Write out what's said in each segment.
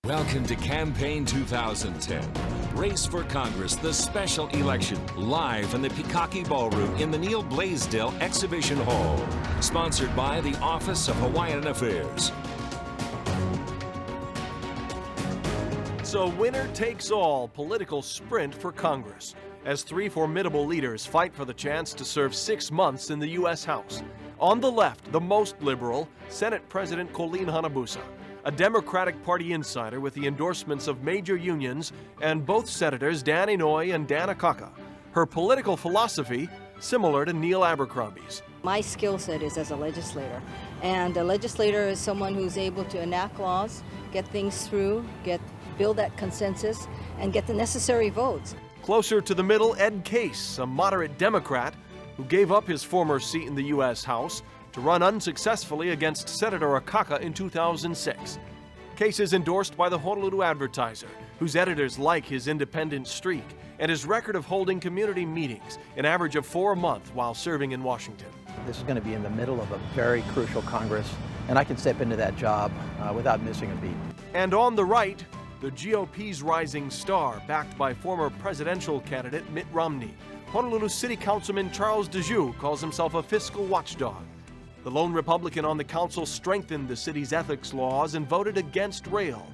Welcome to Campaign 2010. Race for Congress, the special election, live in the Pikaki Ballroom in the Neil Blaisdell Exhibition Hall. Sponsored by the Office of Hawaiian Affairs. It's a winner-takes-all political sprint for Congress, as three formidable leaders fight for the chance to serve 6 months in the U.S. House. On the left, the most liberal, Senate President Colleen Hanabusa, a Democratic Party insider with the endorsements of major unions and both Senators Dan Inouye and Dan Akaka. Her political philosophy, similar to Neil Abercrombie's. My skill set is as a legislator, and a legislator is someone who's able to enact laws, get things through, build that consensus, and get the necessary votes. Closer to the middle, Ed Case, a moderate Democrat who gave up his former seat in the U.S. House to run unsuccessfully against Senator Akaka in 2006. Case is endorsed by the Honolulu Advertiser, whose editors like his independent streak and his record of holding community meetings, an average of 4 a month while serving in Washington. This is going to be in the middle of a very crucial Congress, and I can step into that job without missing a beat. And on the right, the GOP's rising star, backed by former presidential candidate Mitt Romney. Honolulu City Councilman Charles DeJoux calls himself a fiscal watchdog. The lone Republican on the council strengthened the city's ethics laws and voted against rail,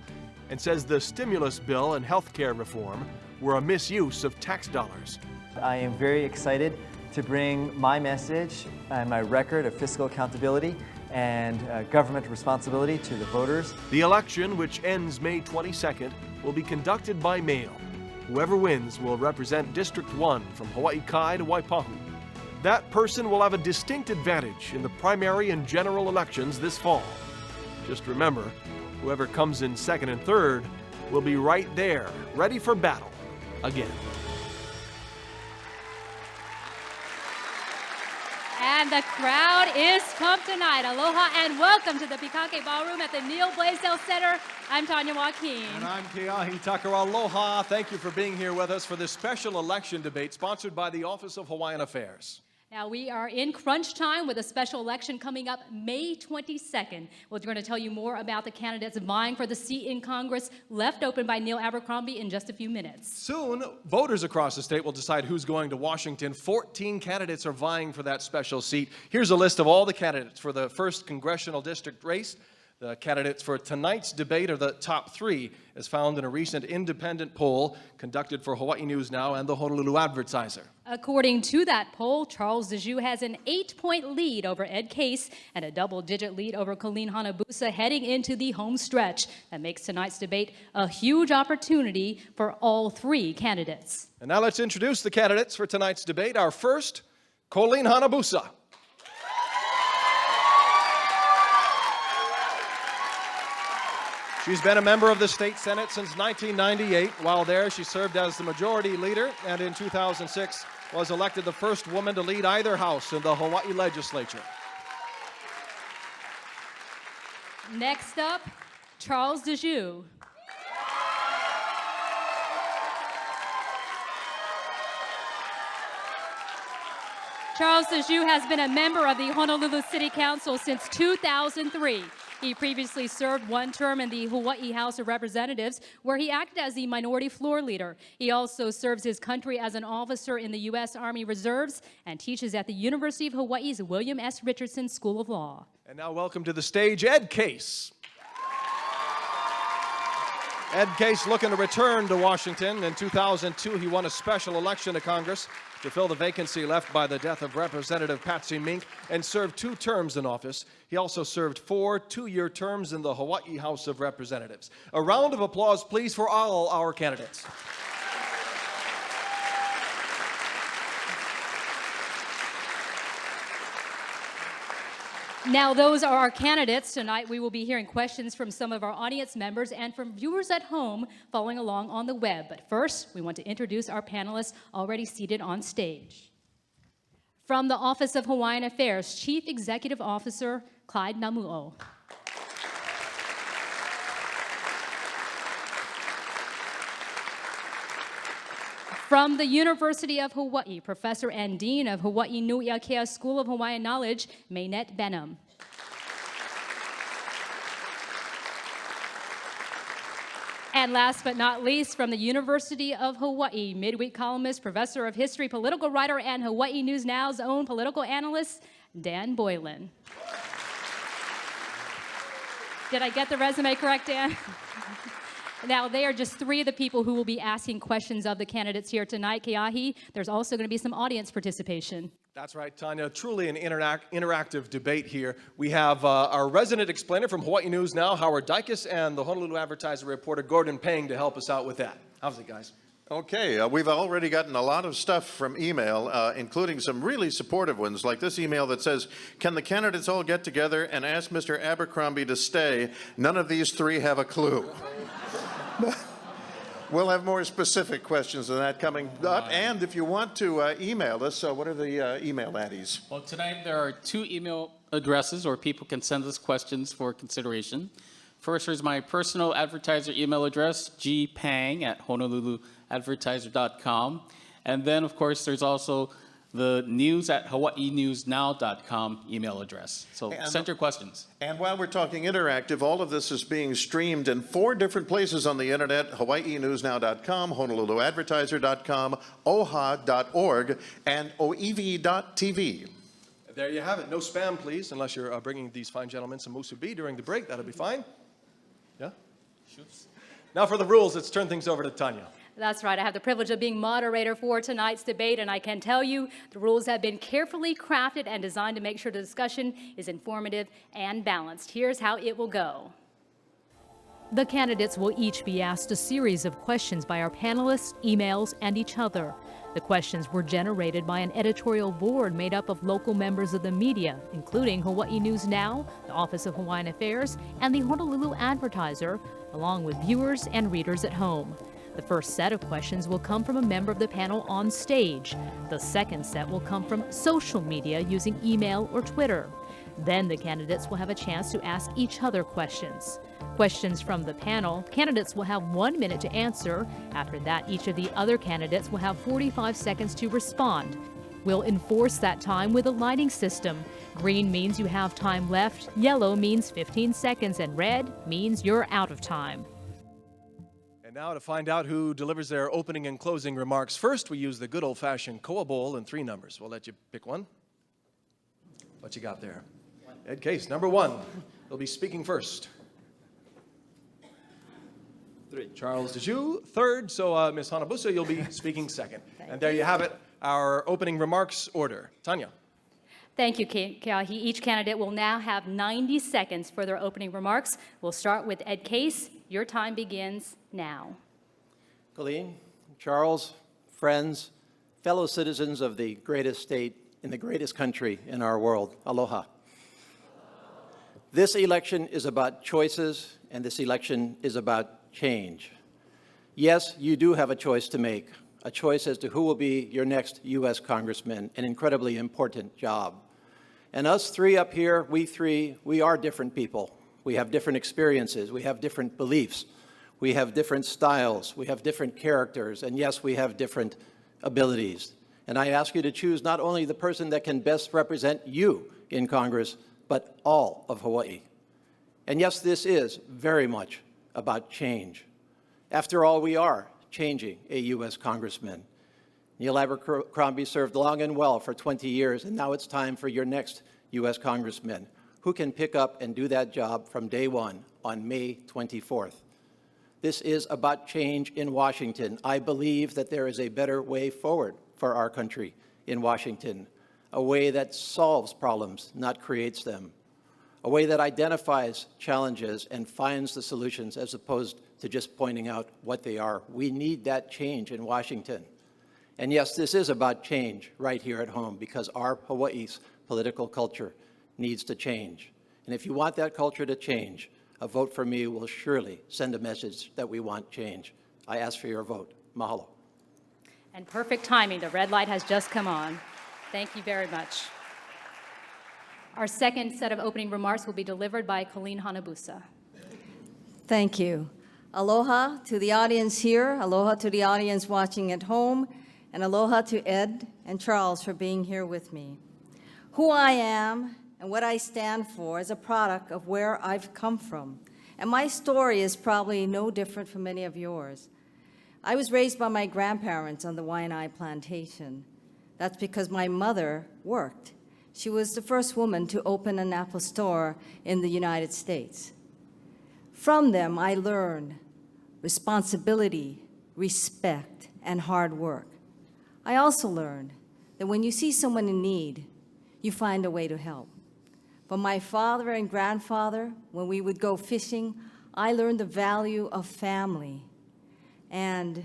and says the stimulus bill and health care reform were a misuse of tax dollars. I am very excited to bring my message and my record of fiscal accountability and government responsibility to the voters. The election, which ends May 22nd, will be conducted by mail. Whoever wins will represent District 1 from Hawaii Kai to Waipahu. That person will have a distinct advantage in the primary and general elections this fall. Just remember, whoever comes in second and third will be right there, ready for battle again. And the crowd is pumped tonight. Aloha and welcome to the Pikaki Ballroom at the Neil Blaisdell Center. I'm Tanya Joaquin. And I'm Keahi Tucker. Aloha. Thank you for being here with us for this special election debate sponsored by the Office of Hawaiian Affairs. Now, we are in crunch time with a special election coming up May 22nd. We're going to tell you more about the candidates vying for the seat in Congress left open by Neil Abercrombie in just a few minutes. Soon, voters across the state will decide who's going to Washington. 14 candidates are vying for that special seat. Here's a list of all the candidates for the 1st Congressional District race. The candidates for tonight's debate are the top 3, as found in a recent independent poll conducted for Hawaii News Now and the Honolulu Advertiser. According to that poll, Charles DeJoux has an 8-point lead over Ed Case and a double-digit lead over Colleen Hanabusa heading into the home stretch. That makes tonight's debate a huge opportunity for all 3 candidates. And now let's introduce the candidates for tonight's debate. Our first, Colleen Hanabusa. She's been a member of the state Senate since 1998. While there, she served as the majority leader, and in 2006 was elected the first woman to lead either house in the Hawaii legislature. Next up, Charles DeJoux. Charles DeJoux has been a member of the Honolulu City Council since 2003. He previously served 1 term in the Hawaii House of Representatives, where he acted as the minority floor leader. He also serves his country as an officer in the U.S. Army Reserves and teaches at the University of Hawaii's William S. Richardson School of Law. And now welcome to the stage, Ed Case. Ed Case looking to return to Washington. In 2002, he won a special election to Congress to fill the vacancy left by the death of Representative Patsy Mink and served 2 terms in office. He also served 4 two-year terms in the Hawaii House of Representatives. A round of applause, please, for all our candidates. Now, those are our candidates. Tonight, we will be hearing questions from some of our audience members and from viewers at home following along on the web. But first, we want to introduce our panelists already seated on stage. From the Office of Hawaiian Affairs, Chief Executive Officer Clyde Namu'o. From the University of Hawaii, Professor and Dean of Hawaii Nui Akea School of Hawaiian Knowledge, Mainette Benham. And last but not least, from the University of Hawaii, midweek columnist, professor of history, political writer, and Hawaii News Now's own political analyst, Dan Boylan. Did I get the resume correct, Dan? Now, they are just three of the people who will be asking questions of the candidates here tonight. Keahi, there's also going to be some audience participation. That's right, Tanya. Truly an interactive debate here. We have our resident explainer from Hawaii News Now, Howard Dykes, and the Honolulu Advertiser reporter, Gordon Pang, to help us out with that. How's it, guys? Okay, we've already gotten a lot of stuff from email, including some really supportive ones, like this email that says, can the candidates all get together and ask Mr. Abercrombie to stay? None of these three have a clue. We'll have more specific questions than that coming up. And if you want to email us, what are the email addies? Well, tonight there are two email addresses where people can send us questions for consideration. First is my personal advertiser email address, gpang@honoluluadvertiser.com. And then, of course, there's also the news@hawaiinewsnow.com email address. So send your questions. And while we're talking interactive, all of this is being streamed in 4 different places on the internet: hawaiinewsnow.com, honoluluadvertiser.com, oha.org, and oev.tv. There you have it. No spam, please, unless you're bringing these fine gentlemen some musubi during the break. That'll be fine. Yeah? Shoots. Now for the rules, let's turn things over to Tanya. That's right. I have the privilege of being moderator for tonight's debate, and I can tell you the rules have been carefully crafted and designed to make sure the discussion is informative and balanced. Here's how it will go. The candidates will each be asked a series of questions by our panelists, emails, and each other. The questions were generated by an editorial board made up of local members of the media, including Hawaii News Now, the Office of Hawaiian Affairs, and the Honolulu Advertiser, along with viewers and readers at home. The first set of questions will come from a member of the panel on stage. The second set will come from social media using email or Twitter. Then the candidates will have a chance to ask each other questions. Questions from the panel, candidates will have 1 minute to answer. After that, each of the other candidates will have 45 seconds to respond. We'll enforce that time with a lighting system. Green means you have time left, yellow means 15 seconds, and red means you're out of time. And now to find out who delivers their opening and closing remarks. First, we use the good old-fashioned koa bowl and 3 numbers. We'll let you pick one. What you got there? Ed Case, number 1. He'll be speaking first. 3. Charles Dejoux, third. So, Ms. Hanabusa, you'll be speaking second. And there you have it, our opening remarks order. Tanya. Thank you, Keahi. Each candidate will now have 90 seconds for their opening remarks. We'll start with Ed Case. Your time begins now. Colleen, Charles, friends, fellow citizens of the greatest state in the greatest country in our world, aloha. This election is about choices, and this election is about change. Yes, you do have a choice to make, a choice as to who will be your next U.S. congressman, an incredibly important job. And us three up here, we are different people. We have different experiences, we have different beliefs, we have different styles, we have different characters, and yes, we have different abilities. And I ask you to choose not only the person that can best represent you in Congress, but all of Hawaii. And yes, this is very much about change. After all, we are changing a U.S. congressman. Neil Abercrombie served long and well for 20 years, and now it's time for your next U.S. congressman who can pick up and do that job from day one on May 24th. This is about change in Washington. I believe that there is a better way forward for our country in Washington, a way that solves problems, not creates them, a way that identifies challenges and finds the solutions as opposed to just pointing out what they are. We need that change in Washington. And yes, this is about change right here at home because our Hawaii's political culture needs to change. And if you want that culture to change, a vote for me will surely send a message that we want change. I ask for your vote. Mahalo. And perfect timing. The red light has just come on. Thank you very much. Our second set of opening remarks will be delivered by Colleen Hanabusa. Thank you. Aloha to the audience here, aloha to the audience watching at home, and aloha to Ed and Charles for being here with me. Who I am and what I stand for is a product of where I've come from And my story is probably no different from many of yours. I was raised by my grandparents on the Waianae plantation. That's because my mother worked. She was the first woman to open an Apple store in the United States. From them, I learned responsibility, respect, and hard work. I also learned that when you see someone in need, you find a way to help. From my father and grandfather, when we would go fishing, I learned the value of family. And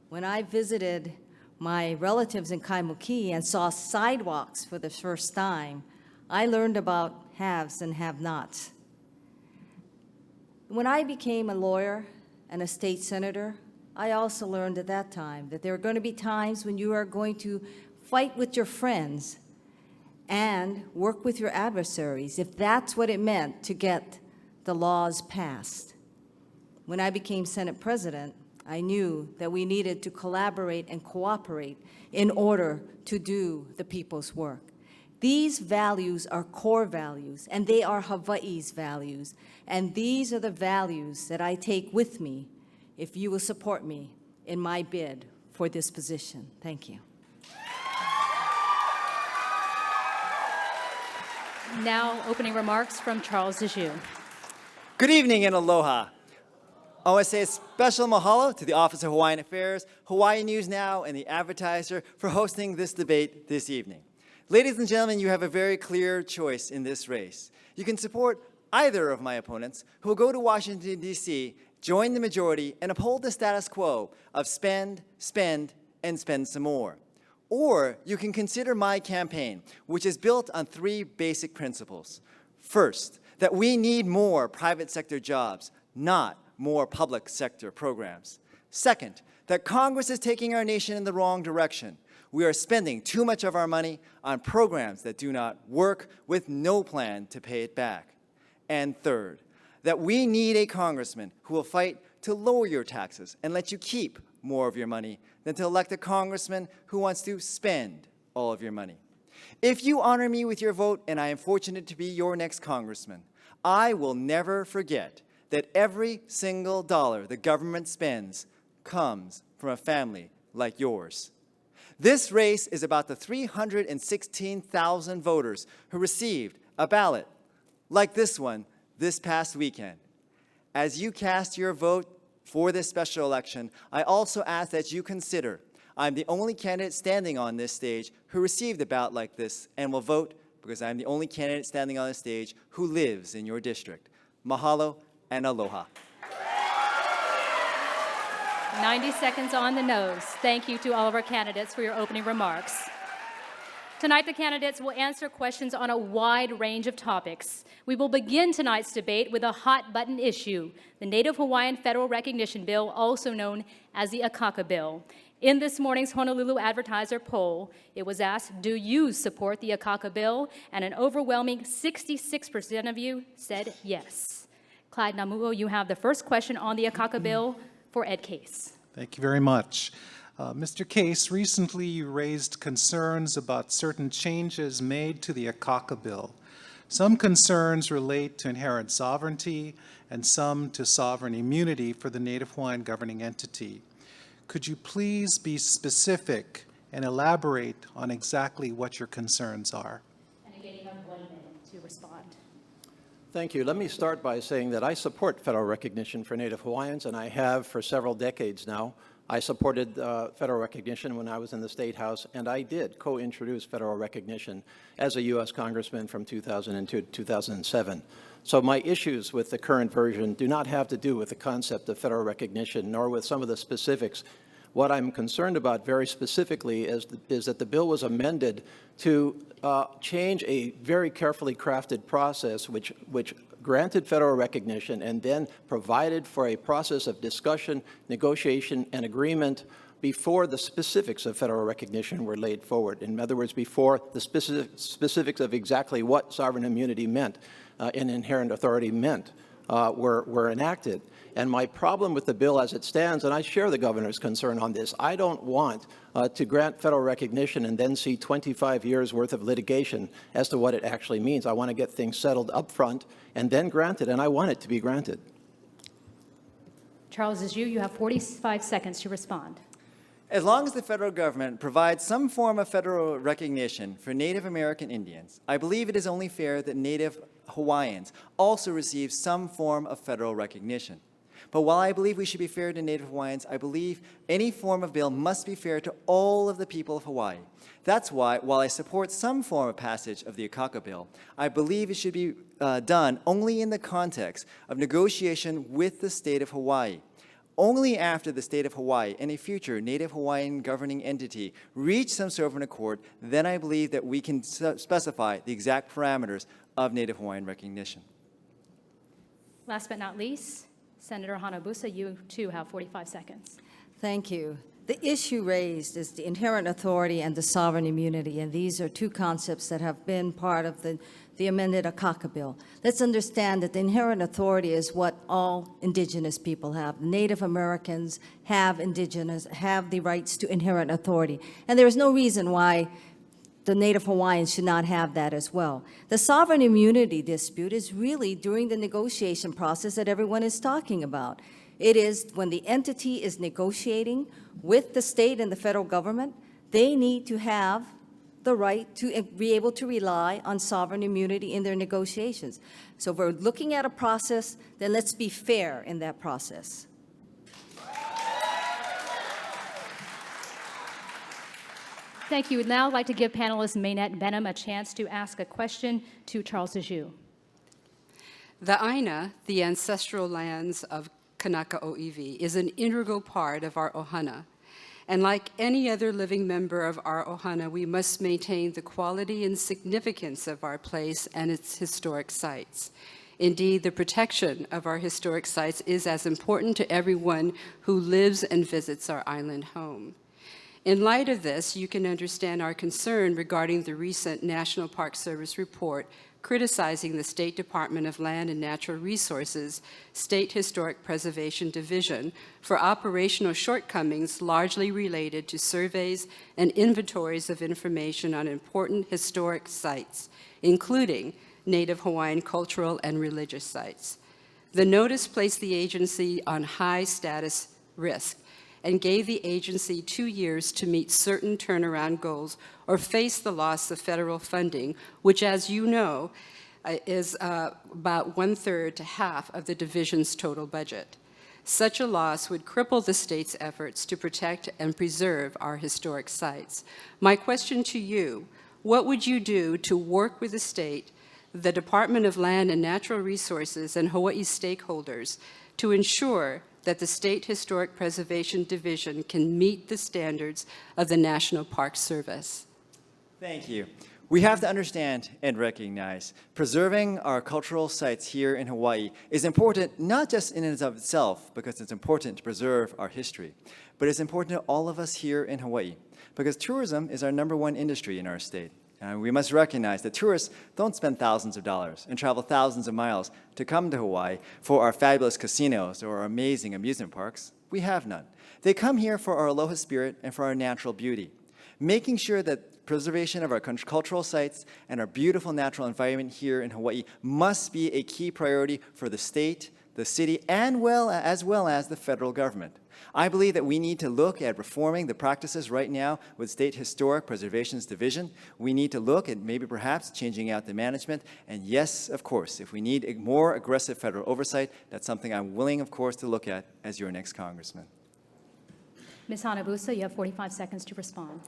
when I visited my relatives in Kaimuki and saw sidewalks for the first time, I learned about haves and have-nots. When I became a lawyer and a state senator, I also learned at that time that there are going to be times when you are going to fight with your friends and work with your adversaries, if that's what it meant to get the laws passed. When I became Senate President, I knew that we needed to collaborate and cooperate in order to do the people's work. These values are core values, and they are Hawaii's values. And these are the values that I take with me if you will support me in my bid for this position. Thank you. Now, opening remarks from Charles Dejoux. Good evening and aloha. I want to say a special mahalo to the Office of Hawaiian Affairs, Hawaii News Now, and the Advertiser for hosting this debate this evening. Ladies and gentlemen, you have a very clear choice in this race. You can support either of my opponents, who will go to Washington, D.C., join the majority, and uphold the status quo of spend, spend, and spend some more. Or you can consider my campaign, which is built on three basic principles. First, that we need more private sector jobs, not more public sector programs. Second, that Congress is taking our nation in the wrong direction. We are spending too much of our money on programs that do not work with no plan to pay it back. And third, that we need a congressman who will fight to lower your taxes and let you keep more of your money than to elect a congressman who wants to spend all of your money. If you honor me with your vote, and I am fortunate to be your next congressman, I will never forget that every single dollar the government spends comes from a family like yours. This race is about the 316,000 voters who received a ballot like this one this past weekend. As you cast your vote for this special election, I also ask that you consider I'm the only candidate standing on this stage who received a ballot like this and will vote because I'm the only candidate standing on this stage who lives in your district. Mahalo and aloha. 90 seconds on the nose. Thank you to all of our candidates for your opening remarks. Tonight, the candidates will answer questions on a wide range of topics. We will begin tonight's debate with a hot-button issue, the Native Hawaiian Federal Recognition Bill, also known as the Akaka Bill. In this morning's Honolulu Advertiser poll, it was asked, do you support the Akaka Bill? And an overwhelming 66% of you said yes. Clyde Namuo, you have the first question on the Akaka Bill for Ed Case. Thank you very much. Mr. Case, recently you raised concerns about certain changes made to the Akaka Bill. Some concerns relate to inherent sovereignty and some to sovereign immunity for the Native Hawaiian governing entity. Could you please be specific and elaborate on exactly what your concerns are? And again, you have 1 minute to respond. Thank you. Let me start by saying that I support federal recognition for Native Hawaiians, and I have for several decades now. I supported federal recognition when I was in the State House, and I did co-introduce federal recognition as a U.S. Congressman from 2002 to 2007. So my issues with the current version do not have to do with the concept of federal recognition, nor with some of the specifics. What I'm concerned about very specifically is that the bill was amended to change a very carefully crafted process which granted federal recognition and then provided for a process of discussion, negotiation, and agreement before the specifics of federal recognition were laid forward. In other words, before the specifics of exactly what sovereign immunity meant and inherent authority meant were enacted. And my problem with the bill as it stands, and I share the governor's concern on this, I don't want to grant federal recognition and then see 25 years worth of litigation as to what it actually means. I want to get things settled up front and then grant it, and I want it to be granted. Charles Zhu, you have 45 seconds to respond. As long as the federal government provides some form of federal recognition for Native American Indians, I believe it is only fair that Native Hawaiians also receive some form of federal recognition. But while I believe we should be fair to Native Hawaiians, I believe any form of bill must be fair to all of the people of Hawaii. That's why, while I support some form of passage of the Akaka bill, I believe it should be done only in the context of negotiation with the state of Hawaii. Only after the state of Hawaii and a future Native Hawaiian governing entity reach some sort of an accord, then I believe that we can specify the exact parameters of Native Hawaiian recognition. Last but not least, Senator Hanabusa, you too have 45 seconds. Thank you. The issue raised is the inherent authority and the sovereign immunity, and these are two concepts that have been part of the amended Akaka bill. Let's understand that the inherent authority is what all indigenous people have. Native Americans have the rights to inherent authority, and there is no reason why the Native Hawaiians should not have that as well. The sovereign immunity dispute is really during the negotiation process that everyone is talking about. It is when the entity is negotiating with the state and the federal government, they need to have the right to be able to rely on sovereign immunity in their negotiations. So if we're looking at a process, then let's be fair in that process. Thank you. Now I'd like to give panelists Maynette Benham a chance to ask a question to Charles Zhu. The Aina, the ancestral lands of Kanaka Oiwi, is an integral part of our ohana. And like any other living member of our ohana, we must maintain the quality and significance of our place and its historic sites. Indeed, the protection of our historic sites is as important to everyone who lives and visits our island home. In light of this, you can understand our concern regarding the recent National Park Service report criticizing the State Department of Land and Natural Resources State Historic Preservation Division for operational shortcomings largely related to surveys and inventories of information on important historic sites, including Native Hawaiian cultural and religious sites. The notice placed the agency on high status risk and gave the agency 2 years to meet certain turnaround goals or face the loss of federal funding, which, as you know, is about 1/3 to half of the division's total budget. Such a loss would cripple the state's efforts to protect and preserve our historic sites. My question to you, what would you do to work with the state, the Department of Land and Natural Resources, and Hawaii stakeholders to ensure that the State Historic Preservation Division can meet the standards of the National Park Service? Thank you. We have to understand and recognize preserving our cultural sites here in Hawaii is important not just in and of itself because it's important to preserve our history, but it's important to all of us here in Hawaii because tourism is our #1 industry in our state. And we must recognize that tourists don't spend thousands of dollars and travel thousands of miles to come to Hawaii for our fabulous casinos or our amazing amusement parks. We have none. They come here for our aloha spirit and for our natural beauty. Making sure that preservation of our cultural sites and our beautiful natural environment here in Hawaii must be a key priority for the state, the city, and as well as the federal government. I believe that we need to look at reforming the practices right now with State Historic Preservations Division. We need to look at maybe perhaps changing out the management. And yes, of course, if we need a more aggressive federal oversight, that's something I'm willing, of course, to look at as your next congressman. Ms. Hanabusa, you have 45 seconds to respond.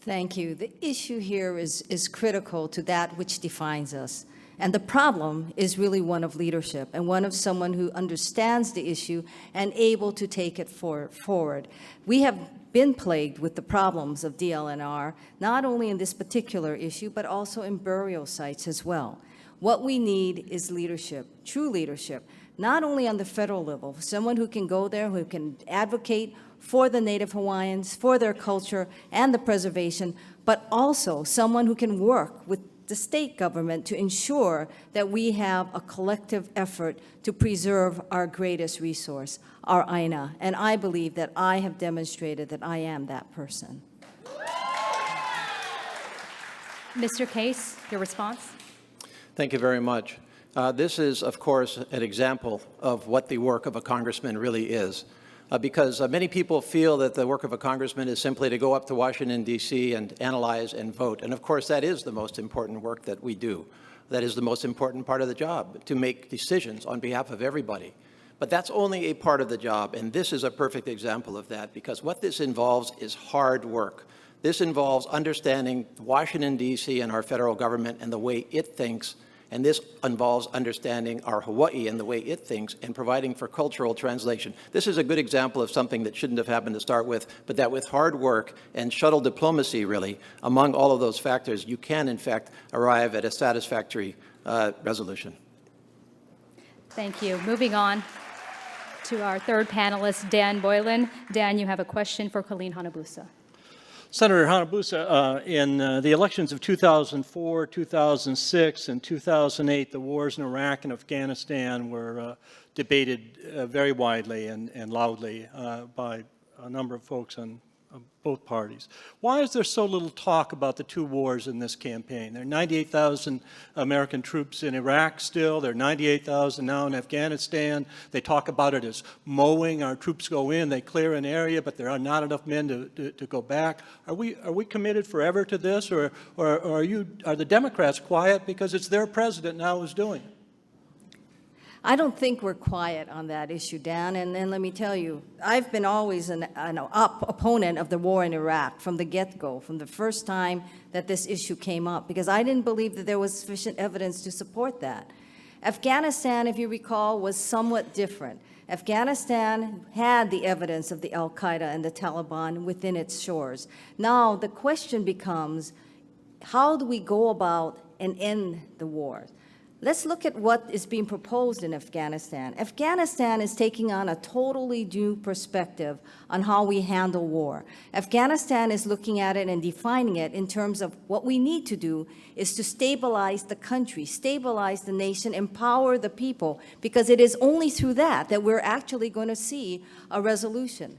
Thank you. The issue here is critical to that which defines us. And the problem is really one of leadership and one of someone who understands the issue and able to take it forward. We have been plagued with the problems of DLNR, not only in this particular issue, but also in burial sites as well. What we need is leadership, true leadership, not only on the federal level, someone who can go there, who can advocate for the Native Hawaiians, for their culture and the preservation, but also someone who can work with the state government to ensure that we have a collective effort to preserve our greatest resource, our Aina. And I believe that I have demonstrated that I am that person. Mr. Case, your response? Thank you very much. This is, of course, an example of what the work of a congressman really is. Because many people feel that the work of a congressman is simply to go up to Washington, D.C. and analyze and vote. And of course, that is the most important work that we do. That is the most important part of the job, to make decisions on behalf of everybody. But that's only a part of the job, and this is a perfect example of that, because what this involves is hard work. This involves understanding Washington, D.C. and our federal government and the way it thinks, and this involves understanding our Hawaii and the way it thinks and providing for cultural translation. This is a good example of something that shouldn't have happened to start with, but that with hard work and shuttle diplomacy, really, among all of those factors, you can, in fact, arrive at a satisfactory resolution. Thank you. Moving on to our third panelist, Dan Boylan. Dan, you have a question for Colleen Hanabusa. Senator Hanabusa, in the elections of 2004, 2006, and 2008, the wars in Iraq and Afghanistan were debated very widely and loudly by a number of folks on both parties. Why is there so little talk about the two wars in this campaign? There are 98,000 American troops in Iraq still. There are 98,000 now in Afghanistan. They talk about it as mowing. Our troops go in, they clear an area, but there are not enough men to go back. Are we committed forever to this, or are the Democrats quiet because it's their president now who's doing it? I don't think we're quiet on that issue, Dan, and then let me tell you, I've been always an opponent of the war in Iraq from the get-go, from the first time that this issue came up, because I didn't believe that there was sufficient evidence to support that. Afghanistan, if you recall, was somewhat different. Afghanistan had the evidence of the al-Qaeda and the Taliban within its shores. Now, the question becomes, how do we go about and end the war? Let's look at what is being proposed in Afghanistan. Afghanistan is taking on a totally new perspective on how we handle war. Afghanistan is looking at it and defining it in terms of what we need to do is to stabilize the country, stabilize the nation, empower the people, because it is only through that that we're actually going to see a resolution.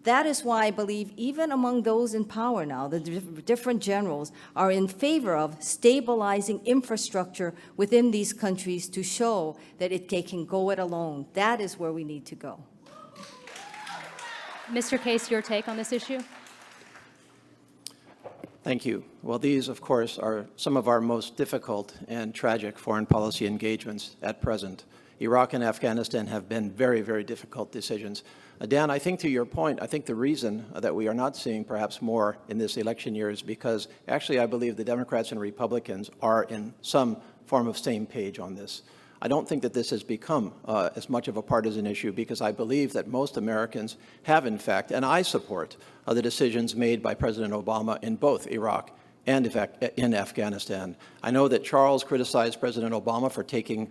That is why I believe even among those in power now, the different generals are in favor of stabilizing infrastructure within these countries to show that they can go it alone. That is where we need to go. Mr. Case, your take on this issue? Thank you. Well, these, of course, are some of our most difficult and tragic foreign policy engagements at present. Iraq and Afghanistan have been very, very difficult decisions. Dan, I think to your point, I think the reason that we are not seeing perhaps more in this election year is because actually I believe the Democrats and Republicans are in some form of same page on this. I don't think that this has become as much of a partisan issue because I believe that most Americans have, in fact, and I support the decisions made by President Obama in both Iraq and in Afghanistan. I know that Charles criticized President Obama for taking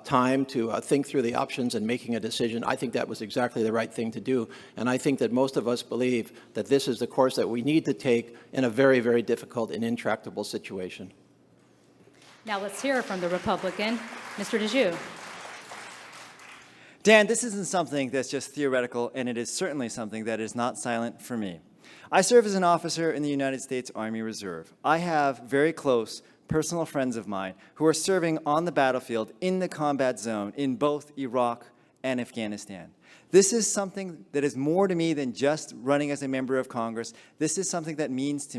time to think through the options and making a decision. I think that was exactly the right thing to do, and I think that most of us believe that this is the course that we need to take in a very, very difficult and intractable situation. Now let's hear from the Republican, Mr. DeJoux. Dan, this isn't something that's just theoretical, and it is certainly something that is not silent for me. I serve as an officer in the United States Army Reserve. I have very close personal friends of mine who are serving on the battlefield in the combat zone in both Iraq and Afghanistan. This is something that is more to me than just running as a member of Congress. This is something that means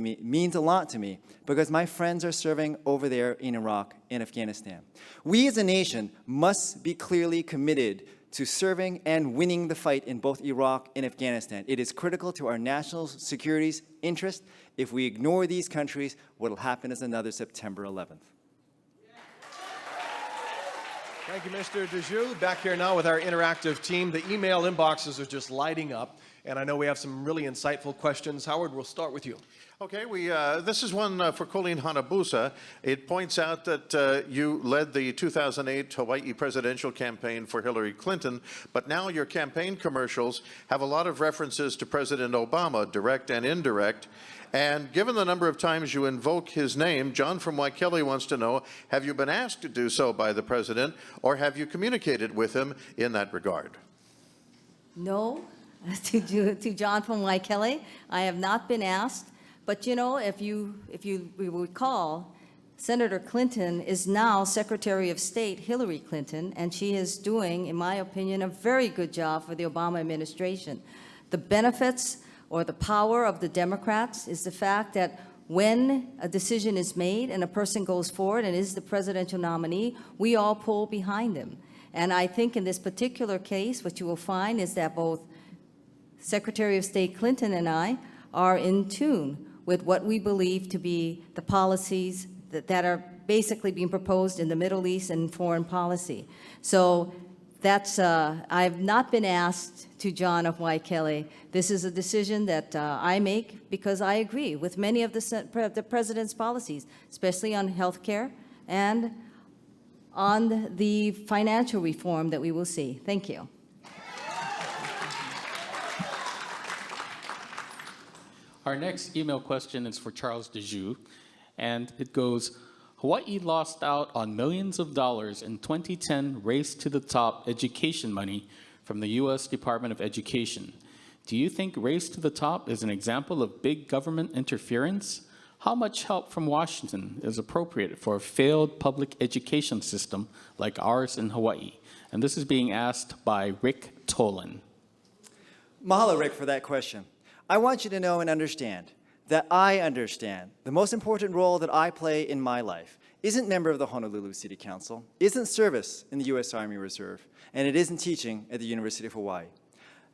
a lot to me, because my friends are serving over there in Iraq and Afghanistan. We as a nation must be clearly committed to serving and winning the fight in both Iraq and Afghanistan. It is critical to our national security's interest. If we ignore these countries, what will happen is another September 11th. Thank you, Mr. DeJoux. Back here now with our interactive team. The email inboxes are just lighting up, and I know we have some really insightful questions. Howard, we'll start with you. Okay, this is one for Colleen Hanabusa. It points out that you led the 2008 Hawaii presidential campaign for Hillary Clinton, but now your campaign commercials have a lot of references to President Obama, direct and indirect. And given the number of times you invoke his name, John from Waikele wants to know, have you been asked to do so by the president, or have you communicated with him in that regard? No, to John from Waikele, I have not been asked. But you know, if you recall, Senator Clinton is now Secretary of State Hillary Clinton, and she is doing, in my opinion, a very good job for the Obama administration. The benefits or the power of the Democrats is the fact that when a decision is made and a person goes forward and is the presidential nominee, we all pull behind them. And I think in this particular case, what you will find is that both Secretary of State Clinton and I are in tune with what we believe to be the policies that are basically being proposed in the Middle East and foreign policy. So that's, I've not been asked to John of Why Kelly. This is a decision that I make because I agree with many of the president's policies, especially on health care and on the financial reform that we will see. Thank you. Our next email question is for Charles DeJoux, and it goes, Hawaii lost out on millions of dollars in 2010 Race to the Top education money from the U.S. Department of Education. Do you think Race to the Top is an example of big government interference? How much help from Washington is appropriate for a failed public education system like ours in Hawaii? And this is being asked by Rick Tolan. Mahalo, Rick, for that question. I want you to know and understand that I understand the most important role that I play in my life isn't member of the Honolulu City Council, isn't service in the U.S. Army Reserve, and it isn't teaching at the University of Hawaii.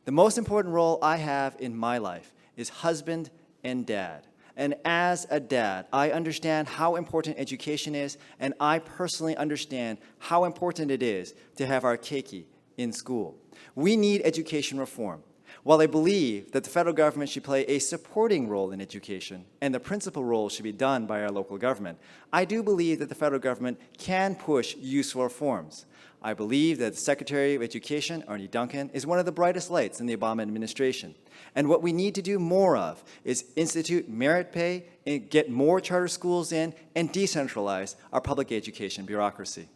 The most important role I have in my life is husband and dad. And as a dad, I understand how important education is, and I personally understand how important it is to have our keiki in school. We need education reform. While I believe that the federal government should play a supporting role in education and the principal role should be done by our local government, I do believe that the federal government can push useful reforms. I believe that the Secretary of Education, Arne Duncan, is one of the brightest lights in the Obama administration. And what we need to do more of is institute merit pay and get more charter schools in and decentralize our public education bureaucracy.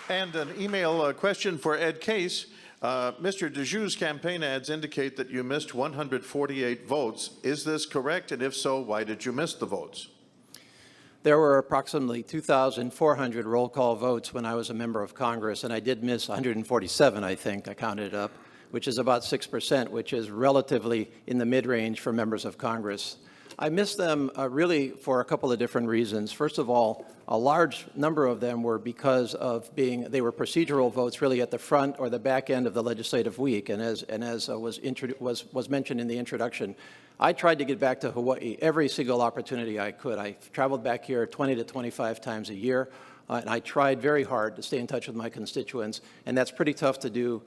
And an email question for Ed Case. Mr. DeJoux's campaign ads indicate that you missed 148 votes. Is this correct? And if so, why did you miss the votes? There were approximately 2,400 roll call votes when I was a member of Congress, and I did miss 147, I think, I counted it up, which is about 6%, which is relatively in the mid-range for members of Congress. I missed them really for a couple of different reasons. First of all, a large number of them were because of they were procedural votes really at the front or the back end of the legislative week. And as was mentioned in the introduction, I tried to get back to Hawaii every single opportunity I could. I traveled back here 20 to 25 times a year. And I tried very hard to stay in touch with my constituents, and that's pretty tough to do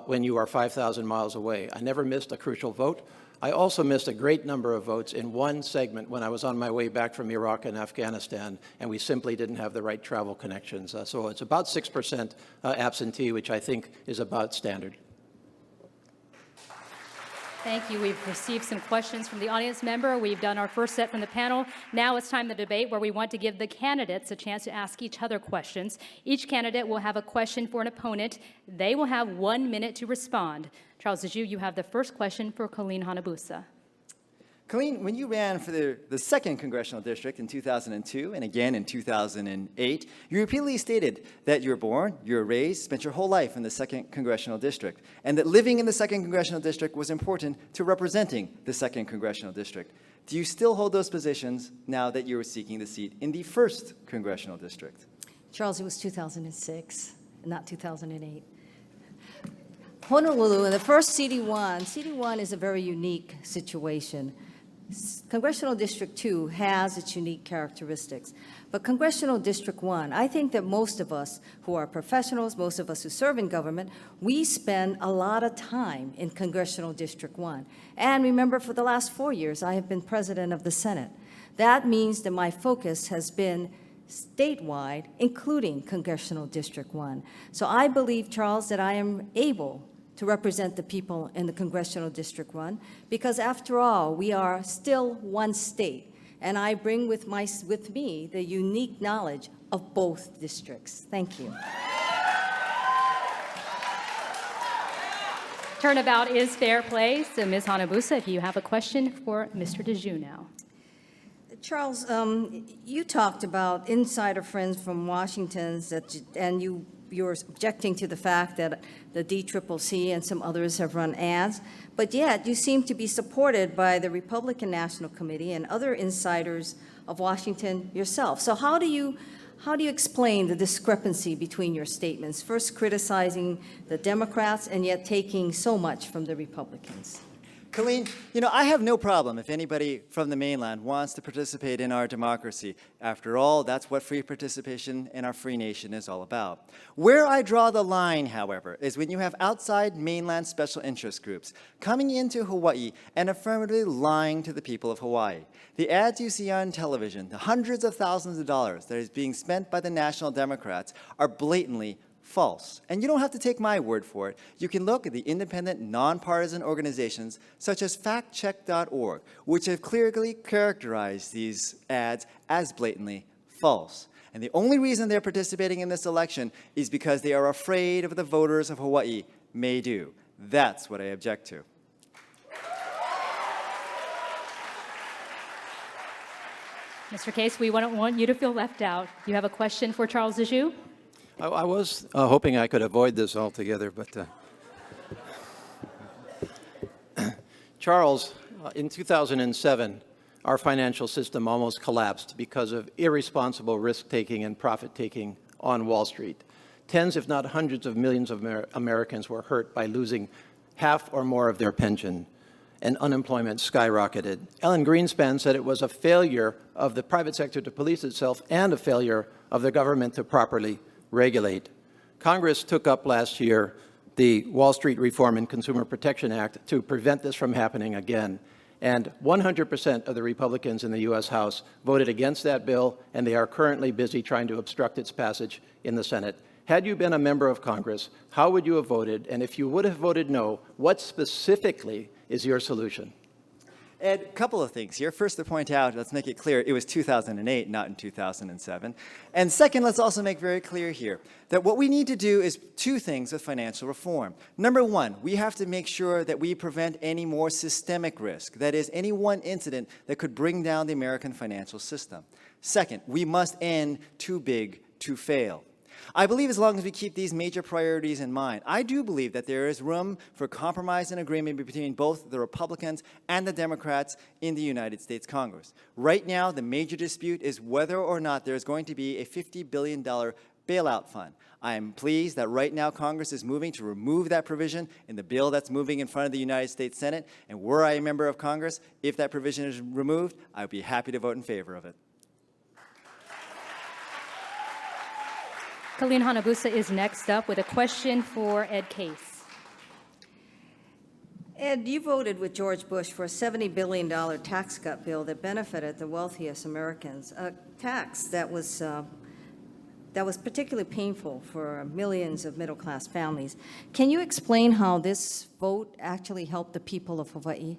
when you are 5,000 miles away. I never missed a crucial vote. I also missed a great number of votes in one segment when I was on my way back from Iraq and Afghanistan, and we simply didn't have the right travel connections. So it's about 6% absentee, which I think is about standard. Thank you. We've received some questions from the audience member. We've done our first set from the panel. Now it's time to debate, where we want to give the candidates a chance to ask each other questions. Each candidate will have a question for an opponent. They will have 1 minute to respond. Charles DeJoux, you have the first question for Colleen Hanabusa. Colleen, when you ran for the 2nd Congressional District in 2002 and again in 2008, you repeatedly stated that you were born, you were raised, spent your whole life in the 2nd Congressional District, and that living in the 2nd Congressional District was important to representing the 2nd Congressional District. Do you still hold those positions now that you are seeking the seat in the 1st Congressional District? Charles, it was 2006, not 2008. Honolulu, in the first CD1 is a very unique situation. Congressional District 2 has its unique characteristics. But Congressional District 1, I think that most of us who are professionals, most of us who serve in government, we spend a lot of time in Congressional District 1. And remember, for the last 4 years, I have been president of the Senate. That means that my focus has been statewide, including Congressional District 1. So I believe, Charles, that I am able to represent the people in the Congressional District 1, because after all, we are still one state, and I bring with me the unique knowledge of both districts. Thank you. Turnabout is fair play. So, Ms. Hanabusa, if you have a question for Mr. DeJoux now. Charles, you talked about insider friends from Washington, and you're objecting to the fact that the DCCC and some others have run ads, but yet you seem to be supported by the Republican National Committee and other insiders of Washington yourself. So how do you explain the discrepancy between your statements, first criticizing the Democrats and yet taking so much from the Republicans? Colleen, I have no problem if anybody from the mainland wants to participate in our democracy. After all, that's what free participation in our free nation is all about. Where I draw the line, however, is when you have outside mainland special interest groups coming into Hawaii and affirmatively lying to the people of Hawaii. The ads you see on television, the hundreds of thousands of dollars that is being spent by the National Democrats are blatantly false. And you don't have to take my word for it. You can look at the independent, nonpartisan organizations such as factcheck.org, which have clearly characterized these ads as blatantly false. And the only reason they're participating in this election is because they are afraid of what the voters of Hawaii may do. That's what I object to. Mr. Case, we don't want you to feel left out. You have a question for Charles DeJoux? I was hoping I could avoid this altogether, but Charles, in 2007, our financial system almost collapsed because of irresponsible risk-taking and profit-taking on Wall Street. Tens, if not hundreds of millions of Americans were hurt by losing half or more of their pension, and unemployment skyrocketed. Ellen Greenspan said it was a failure of the private sector to police itself and a failure of the government to properly regulate. Congress took up last year the Wall Street Reform and Consumer Protection Act to prevent this from happening again. And 100% of the Republicans in the U.S. House voted against that bill, and they are currently busy trying to obstruct its passage in the Senate. Had you been a member of Congress, how would you have voted? And if you would have voted no, what specifically is your solution? Ed, a couple of things here. First, to point out, let's make it clear, it was 2008, not in 2007. And second, let's also make very clear here that what we need to do is two things with financial reform. Number one, we have to make sure that we prevent any more systemic risk, that is, any one incident that could bring down the American financial system. Second, we must end too big to fail. I believe as long as we keep these major priorities in mind, I do believe that there is room for compromise and agreement between both the Republicans and the Democrats in the United States Congress. Right now, the major dispute is whether or not there is going to be a $50 billion bailout fund. I am pleased that right now Congress is moving to remove that provision in the bill that's moving in front of the United States Senate. And were I a member of Congress, if that provision is removed, I would be happy to vote in favor of it. Colleen Hanabusa is next up with a question for Ed Case. Ed, you voted with George Bush for a $70 billion tax cut bill that benefited the wealthiest Americans, a tax that was particularly painful for millions of middle-class families. Can you explain how this vote actually helped the people of Hawaii?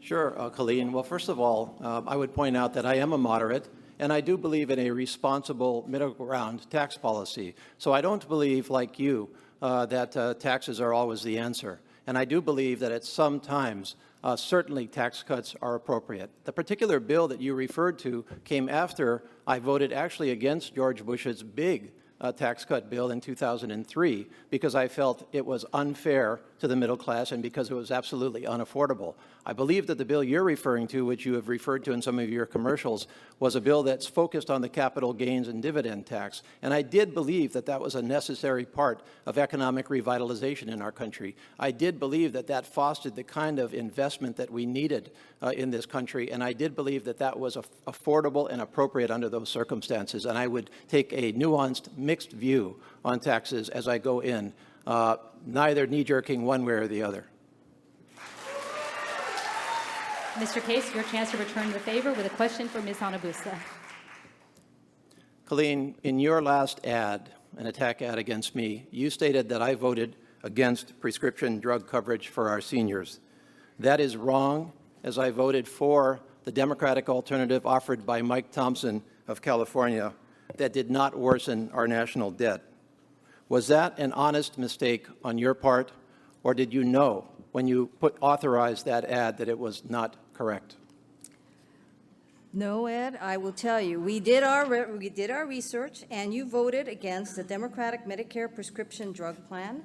Sure, Colleen. Well, first of all, I would point out that I am a moderate, and I do believe in a responsible middle ground tax policy. So I don't believe, like you, that taxes are always the answer. And I do believe that at some times, certainly tax cuts are appropriate. The particular bill that you referred to came after I voted actually against George Bush's big tax cut bill in 2003 because I felt it was unfair to the middle class and because it was absolutely unaffordable. I believe that the bill you're referring to, which you have referred to in some of your commercials, was a bill that's focused on the capital gains and dividend tax. And I did believe that that was a necessary part of economic revitalization in our country. I did believe that that fostered the kind of investment that we needed in this country. And I did believe that that was affordable and appropriate under those circumstances. And I would take a nuanced, mixed view on taxes as I go in, neither knee-jerking one way or the other. Mr. Case, your chance to return the favor with a question for Ms. Hanabusa. Colleen, in your last ad, an attack ad against me, you stated that I voted against prescription drug coverage for our seniors. That is wrong, as I voted for the Democratic alternative offered by Mike Thompson of California that did not worsen our national debt. Was that an honest mistake on your part, Or did you know when you authorized that ad that it was not correct? No, Ed, I will tell you, we did our research, and you voted against the Democratic Medicare prescription drug plan,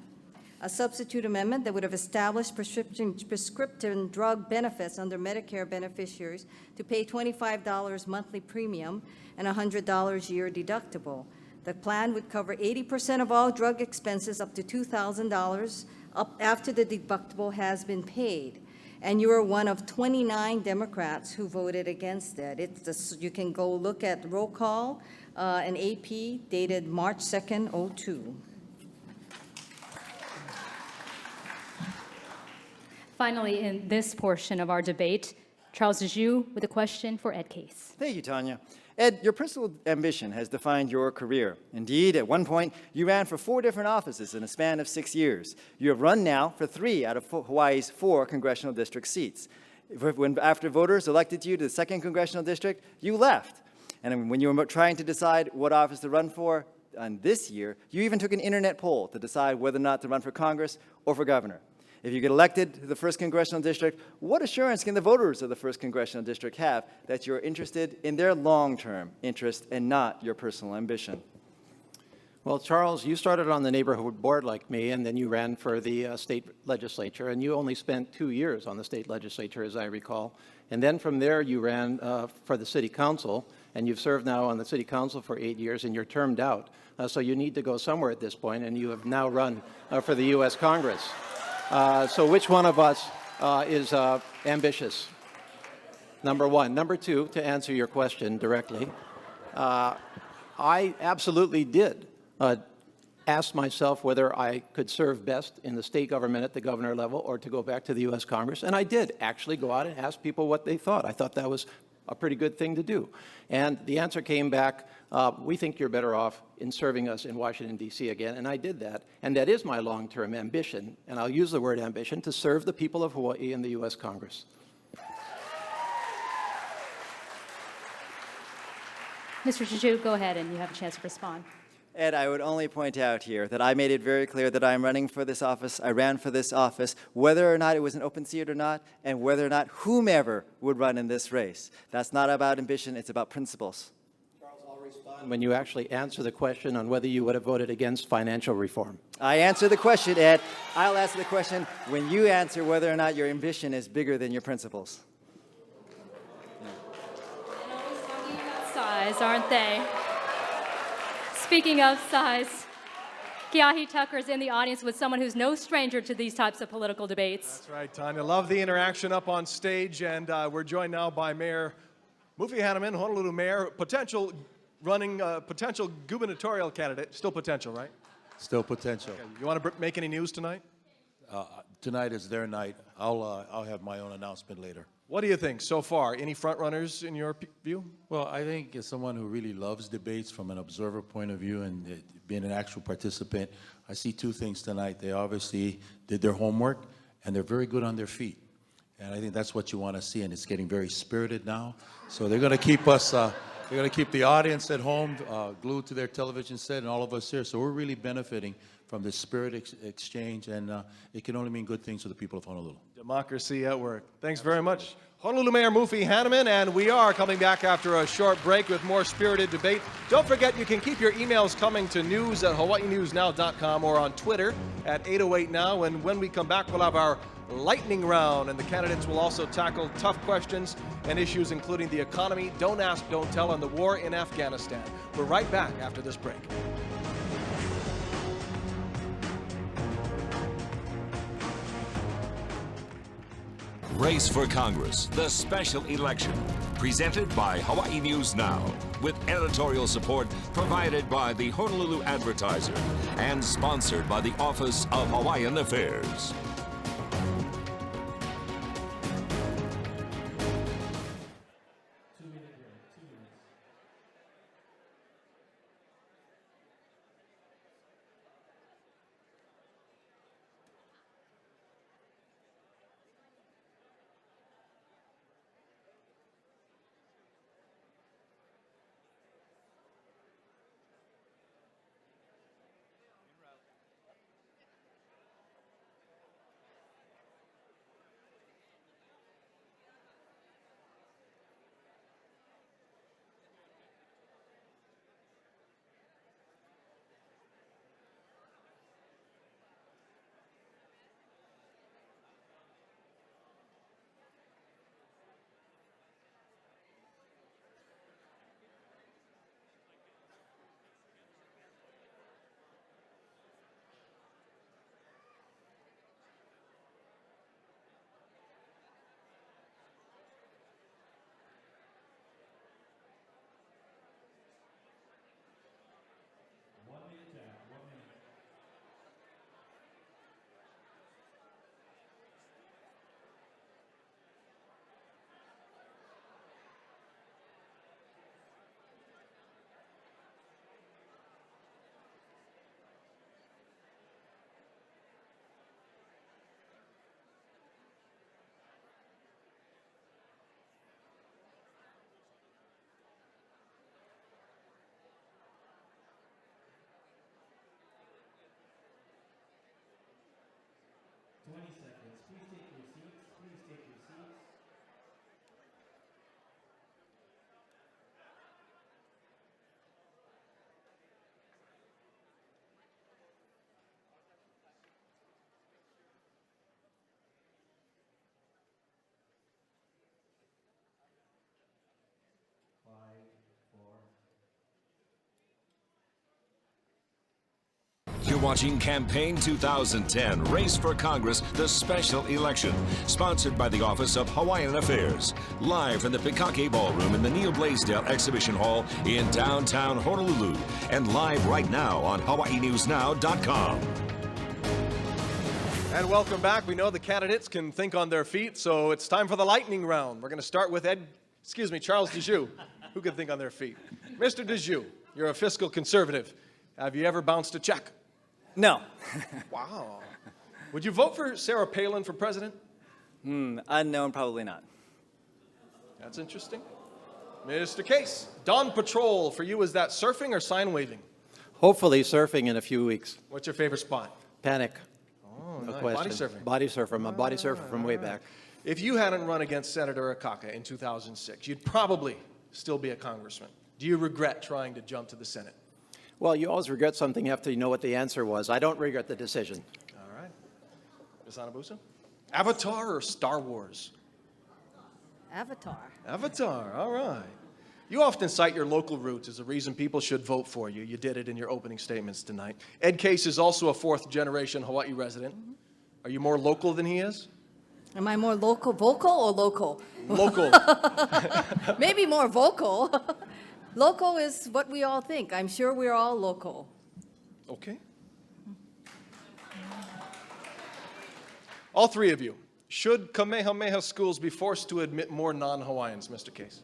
a substitute amendment that would have established prescription drug benefits under Medicare beneficiaries to pay $25 monthly premium and $100 year deductible. The plan would cover 80% of all drug expenses up to $2,000 up after the deductible has been paid. And you are one of 29 Democrats who voted against it. You can go look at roll call and AP dated March 2nd, 2002. Finally, in this portion of our debate, Charles Dejoux with a question for Ed Case. Thank you, Tanya. Ed, your personal ambition has defined your career. Indeed, at one point, you ran for 4 different offices in a span of 6 years. You have run now for 3 out of Hawaii's 4 congressional district seats. After voters elected you to the 2nd congressional district, you left. And when you were trying to decide what office to run for this year, you even took an internet poll to decide whether or not to run for Congress or for governor. If you get elected to the 1st congressional district, what assurance can the voters of the 1st congressional district have that you're interested in their long-term interest and not your personal ambition? Well, Charles, you started on the neighborhood board like me, and then you ran for the state legislature, and you only spent 2 years on the state legislature, as I recall. And then from there, you ran for the city council, and you've served now on the city council for 8 years, and you're termed out. So you need to go somewhere at this point, and you have now run for the U.S. Congress. So which one of us is ambitious? Number one. Number two, to answer your question directly, I absolutely did ask myself whether I could serve best in the state government at the governor level or to go back to the U.S. Congress, and I did actually go out and ask people what they thought. I thought that was a pretty good thing to do. And the answer came back, we think you're better off in serving us in Washington, D.C. again, and I did that. And that is my long-term ambition, and I'll use the word ambition, to serve the people of Hawaii in the U.S. Congress. Mr. Dejoux, go ahead, and you have a chance to respond. Ed, I would only point out here that I made it very clear that I'm running for this office. I ran for this office, whether or not it was an open seat or not, and whether or not whomever would run in this race. That's not about ambition, it's about principles. Charles, I'll respond when you actually answer the question on whether you would have voted against financial reform. I answer the question, Ed. I'll answer the question when you answer whether or not your ambition is bigger than your principles. And always talking about size, aren't they? Speaking of size, Keahi Tucker's in the audience with someone who's no stranger to these types of political debates. That's right, Tanya. Love the interaction up on stage, and we're joined now by Mayor Mufi Hannemann, Honolulu Mayor, potential gubernatorial candidate. Still potential, right? Still potential. Okay. You want to make any news tonight? Tonight is their night. I'll have my own announcement later. What do you think so far? Any front runners in your view? Well, I think as someone who really loves debates from an observer point of view and being an actual participant, I see 2 things tonight. They obviously did their homework, and they're very good on their feet. And I think that's what you want to see, and it's getting very spirited now. So they're going to keep us, they're going to keep the audience at home glued to their television set, and all of us here. So we're really benefiting from this spirit exchange, and it can only mean good things for the people of Honolulu. Democracy at work. Thanks very much. Honolulu Mayor Mufi Hannemann, and we are coming back after a short break with more spirited debate. Don't forget, you can keep your emails coming to news@hawaiinewsnow.com or on Twitter at 808now, and when we come back, we'll have our lightning round, and the candidates will also tackle tough questions and issues including the economy, don't ask, don't tell, and the war in Afghanistan. We're right back after this break. Race for Congress, the special election, presented by Hawaii News Now, with editorial support provided by the Honolulu Advertiser and sponsored by the Office of Hawaiian Affairs. 20 seconds. Please take your seats. Please take your seats. You're watching Campaign 2010 Race for Congress, the special election, sponsored by the Office of Hawaiian Affairs, live from the Pikake Ballroom in the Neil Blaisdell Exhibition Hall in downtown Honolulu, and live right now on HawaiiNewsNow.com. And welcome back. We know the candidates can think on their feet, so it's time for the lightning round. We're going to start with Charles Dejoux, who can think on their feet. Mr. Dejoux, you're a fiscal conservative. Have you ever bounced a check? No. Wow. Would you vote for Sarah Palin for president? Unknown, probably not. That's interesting. Mr. Case, Dawn Patrol, for you, is that surfing or sign waving? Hopefully surfing in a few weeks. What's your favorite spot? Panic. Oh, No nice. question. Body surfing. Body surfer. I'm a body surfer from way back. If you hadn't run against Senator Akaka in 2006, you'd probably still be a congressman. Do you regret trying to jump to the Senate? Well, you always regret something after you know what the answer was. I don't regret the decision. All right. Ms. Hanabusa? Avatar or Star Wars? Avatar. Avatar, all right. You often cite your local roots as a reason people should vote for you. You did it in your opening statements tonight. Ed Case is also a fourth-generation Hawaii resident. Are you more local than he is? Am I more vocal or local? Local. Maybe more vocal. Local is what we all think. I'm sure we're all local. Okay. All three of you. Should Kamehameha schools be forced to admit more non-Hawaiians, Mr. Case?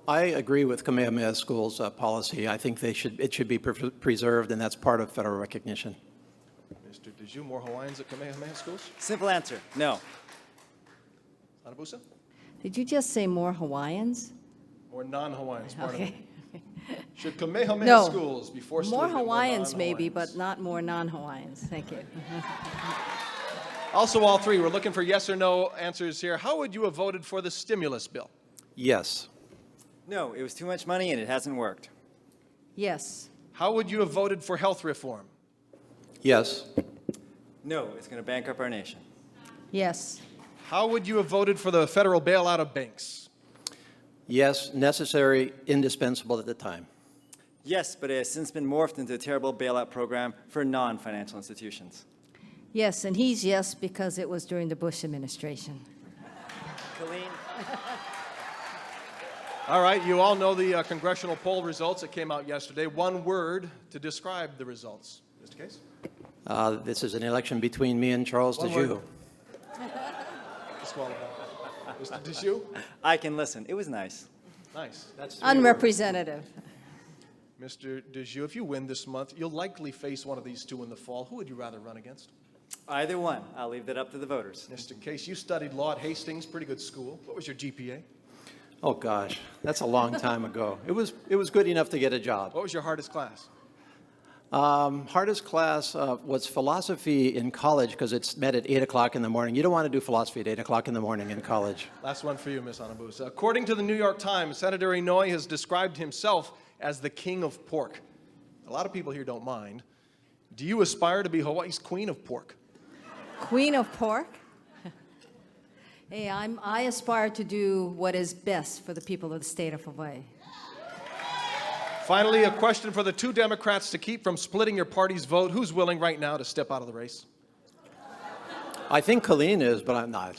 I agree with Kamehameha School's policy. I think it should be preserved, and that's part of federal recognition. Mr. Dejoux, more Hawaiians at Kamehameha schools? Simple answer, no. Hanabusa? Did you just say more Hawaiians? More non-Hawaiians, pardon Okay. me. Should Kamehameha No. schools be forced More to admit Hawaiians more maybe, non-Hawaiians? but not more non-Hawaiians. Thank you. Also, all three, we're looking for yes or no answers here. How would you have voted for the stimulus bill? Yes. No, it was too much money and it hasn't worked. Yes. How would you have voted for health reform? Yes. No, it's going to bankrupt our nation. Yes. How would you have voted for the federal bailout of banks? Yes, necessary, indispensable at the time. Yes, but it has since been morphed into a terrible bailout program for non-financial institutions. Yes, and he's yes because it was during the Bush administration. Colleen? All right, you all know the congressional poll results that came out yesterday. One word to describe the results. Mr. Case? This is an election between me and Charles One Dejoux. word. Disqualified. Mr. Dejoux? I can listen. It was nice. Nice. That's Unrepresentative. Mr. Dejoux, if you win this month, you'll likely face one of these two in the fall. Who would you rather run against? Either one. I'll leave that up to the voters. Mr. Case, you studied law at Hastings, pretty good school. What was your GPA? Oh, gosh, that's a long time ago. It was good enough to get a job. What was your hardest class? Hardest class was philosophy in college because it's met at 8 o'clock in the morning. You don't want to do philosophy at 8 o'clock in the morning in college. Last one for you, Ms. Hanabusa. According to the New York Times, Senator Inouye has described himself as the king of pork. A lot of people here don't mind. Do you aspire to be Hawaii's queen of pork? Queen of pork? Hey, I aspire to do what is best for the people of the state of Hawaii. Finally, a question for the two Democrats to keep from splitting your party's vote. Who's willing right now to step out of the race? I think Colleen is, but I'm not.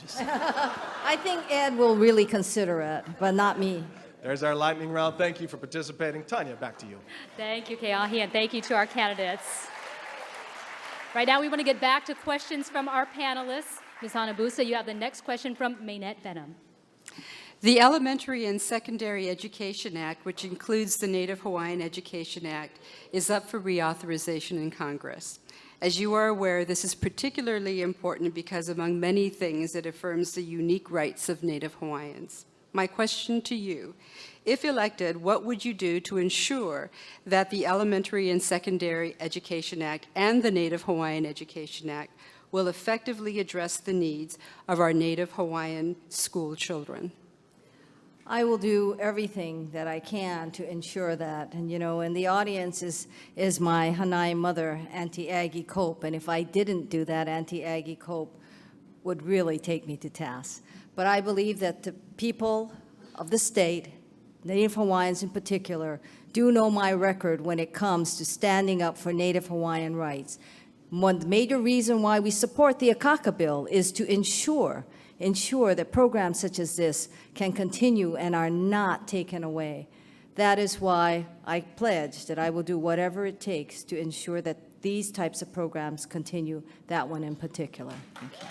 I think Ed will really consider it, but not me. There's our lightning round. Thank you for participating. Tanya, back to you. Thank you, Keahi, and thank you to our candidates. Right now, we want to get back to questions from our panelists. Ms. Hanabusa, you have the next question from Maynette Benham. The Elementary and Secondary Education Act, which includes the Native Hawaiian Education Act, is up for reauthorization in Congress. As you are aware, this is particularly important because, among many things, it affirms the unique rights of Native Hawaiians. My question to you, if elected, what would you do to ensure that the Elementary and Secondary Education Act and the Native Hawaiian Education Act will effectively address the needs of our Native Hawaiian school children? I will do everything that I can to ensure that. And in the audience is my Hanai mother, Auntie Aggie Cope. And if I didn't do that, Auntie Aggie Cope would really take me to task. But I believe that the people of the state, Native Hawaiians in particular, do know my record when it comes to standing up for Native Hawaiian rights. One major reason why we support the Akaka bill is to ensure that programs such as this can continue and are not taken away. That is why I pledge that I will do whatever it takes to ensure that these types of programs continue, that one in particular. Thank you.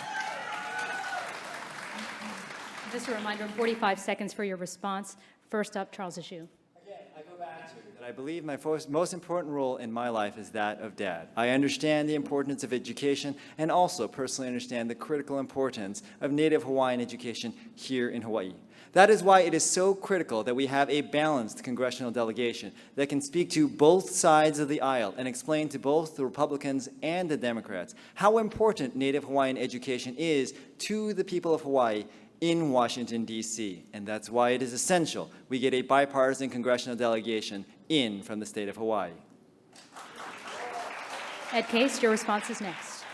Just a reminder, 45 seconds for your response. First up, Charles Issue. Again, I go back to that I believe my most important role in my life is that of dad. I understand the importance of education and also personally understand the critical importance of Native Hawaiian education here in Hawaii. That is why it is so critical that we have a balanced congressional delegation that can speak to both sides of the aisle and explain to both the Republicans and the Democrats how important Native Hawaiian education is to the people of Hawaii in Washington, D.C. And that's why it is essential we get a bipartisan congressional delegation in from the state of Hawaii. Ed Case, your response is next.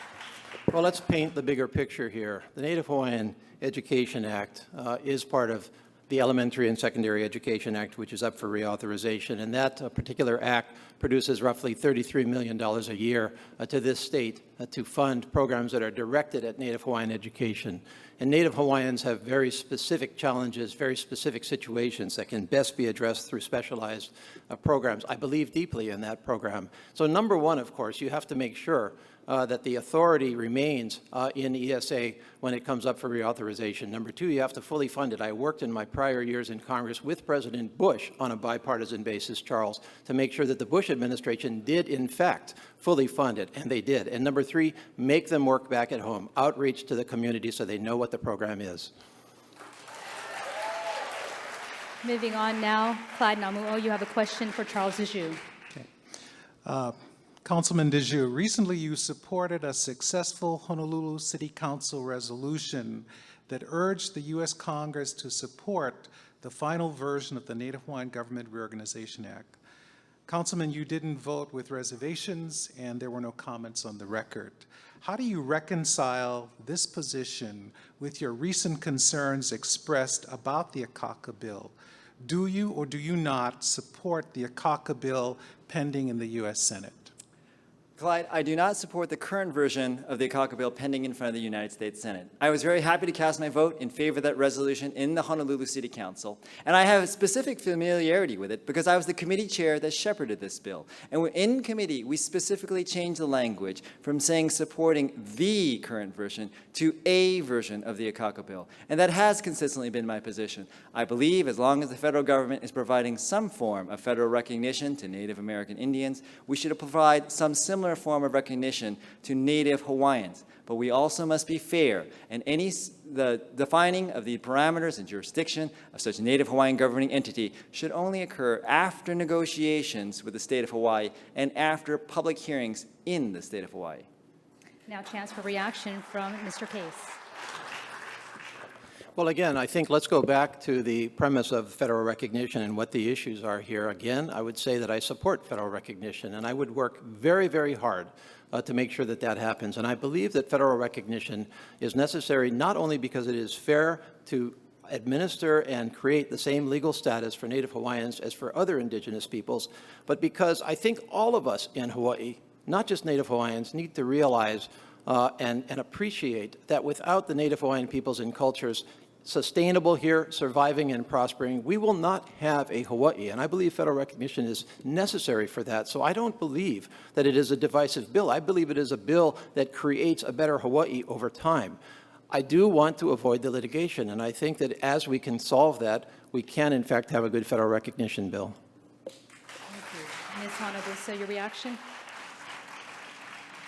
Well, let's paint the bigger picture here. The Native Hawaiian Education Act is part of the Elementary and Secondary Education Act, which is up for reauthorization. And that particular act produces roughly $33 million a year to this state to fund programs that are directed at Native Hawaiian education. And Native Hawaiians have very specific challenges, very specific situations that can best be addressed through specialized programs. I believe deeply in that program. So number one, of course, you have to make sure that the authority remains in ESA when it comes up for reauthorization. Number two, you have to fully fund it. I worked in my prior years in Congress with President Bush on a bipartisan basis, Charles, to make sure that the Bush administration did, in fact, fully fund it, and they did. And number three, make them work back at home, outreach to the community so they know what the program is. Moving on now, Clyde Namuo, you have a question for Charles Issue. Okay. Councilman DeJoux, recently you supported a successful Honolulu City Council resolution that urged the U.S. Congress to support the final version of the Native Hawaiian Government Reorganization Act. Councilman, you didn't vote with reservations and there were no comments on the record. How do you reconcile this position with your recent concerns expressed about the Akaka bill? Do you or do you not support the Akaka bill pending in the U.S. Senate? Clyde, I do not support the current version of the Akaka bill pending in front of the United States Senate. I was very happy to cast my vote in favor of that resolution in the Honolulu City Council, and I have a specific familiarity with it because I was the committee chair that shepherded this bill. And in committee, we specifically changed the language from saying supporting the current version to a version of the Akaka bill. And that has consistently been my position. I believe as long as the federal government is providing some form of federal recognition to Native American Indians, we should provide some similar form of recognition to Native Hawaiians. But we also must be fair, and the defining of the parameters and jurisdiction of such a Native Hawaiian governing entity should only occur after negotiations with the state of Hawaii and after public hearings in the state of Hawaii. Now, chance for reaction from Mr. Case. Well, again, I think let's go back to the premise of federal recognition and what the issues are here. Again, I would say that I support federal recognition, and I would work very, very hard to make sure that that happens. And I believe that federal recognition is necessary not only because it is fair to administer and create the same legal status for Native Hawaiians as for other indigenous peoples, but because I think all of us in Hawaii, not just Native Hawaiians, need to realize and appreciate that without the Native Hawaiian peoples and cultures sustainable here, surviving and prospering, we will not have a Hawaii. And I believe federal recognition is necessary for that. So I don't believe that it is a divisive bill. I believe it is a bill that creates a better Hawaii over time. I do want to avoid the litigation, and I think that as we can solve that, we can, in fact, have a good federal recognition bill. Thank you. Ms. Hanabusa, your reaction?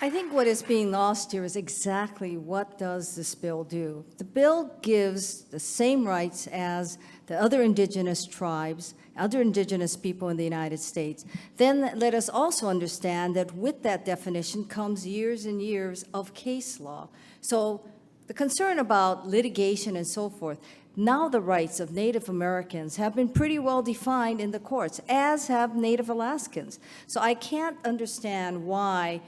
I think what is being lost here is exactly what does this bill do. The bill gives the same rights as the other indigenous tribes, other indigenous people in the United States. Then let us also understand that with that definition comes years and years of case law. So the concern about litigation and so forth, now the rights of Native Americans have been pretty well defined in the courts, as have Native Alaskans. So I can't understand why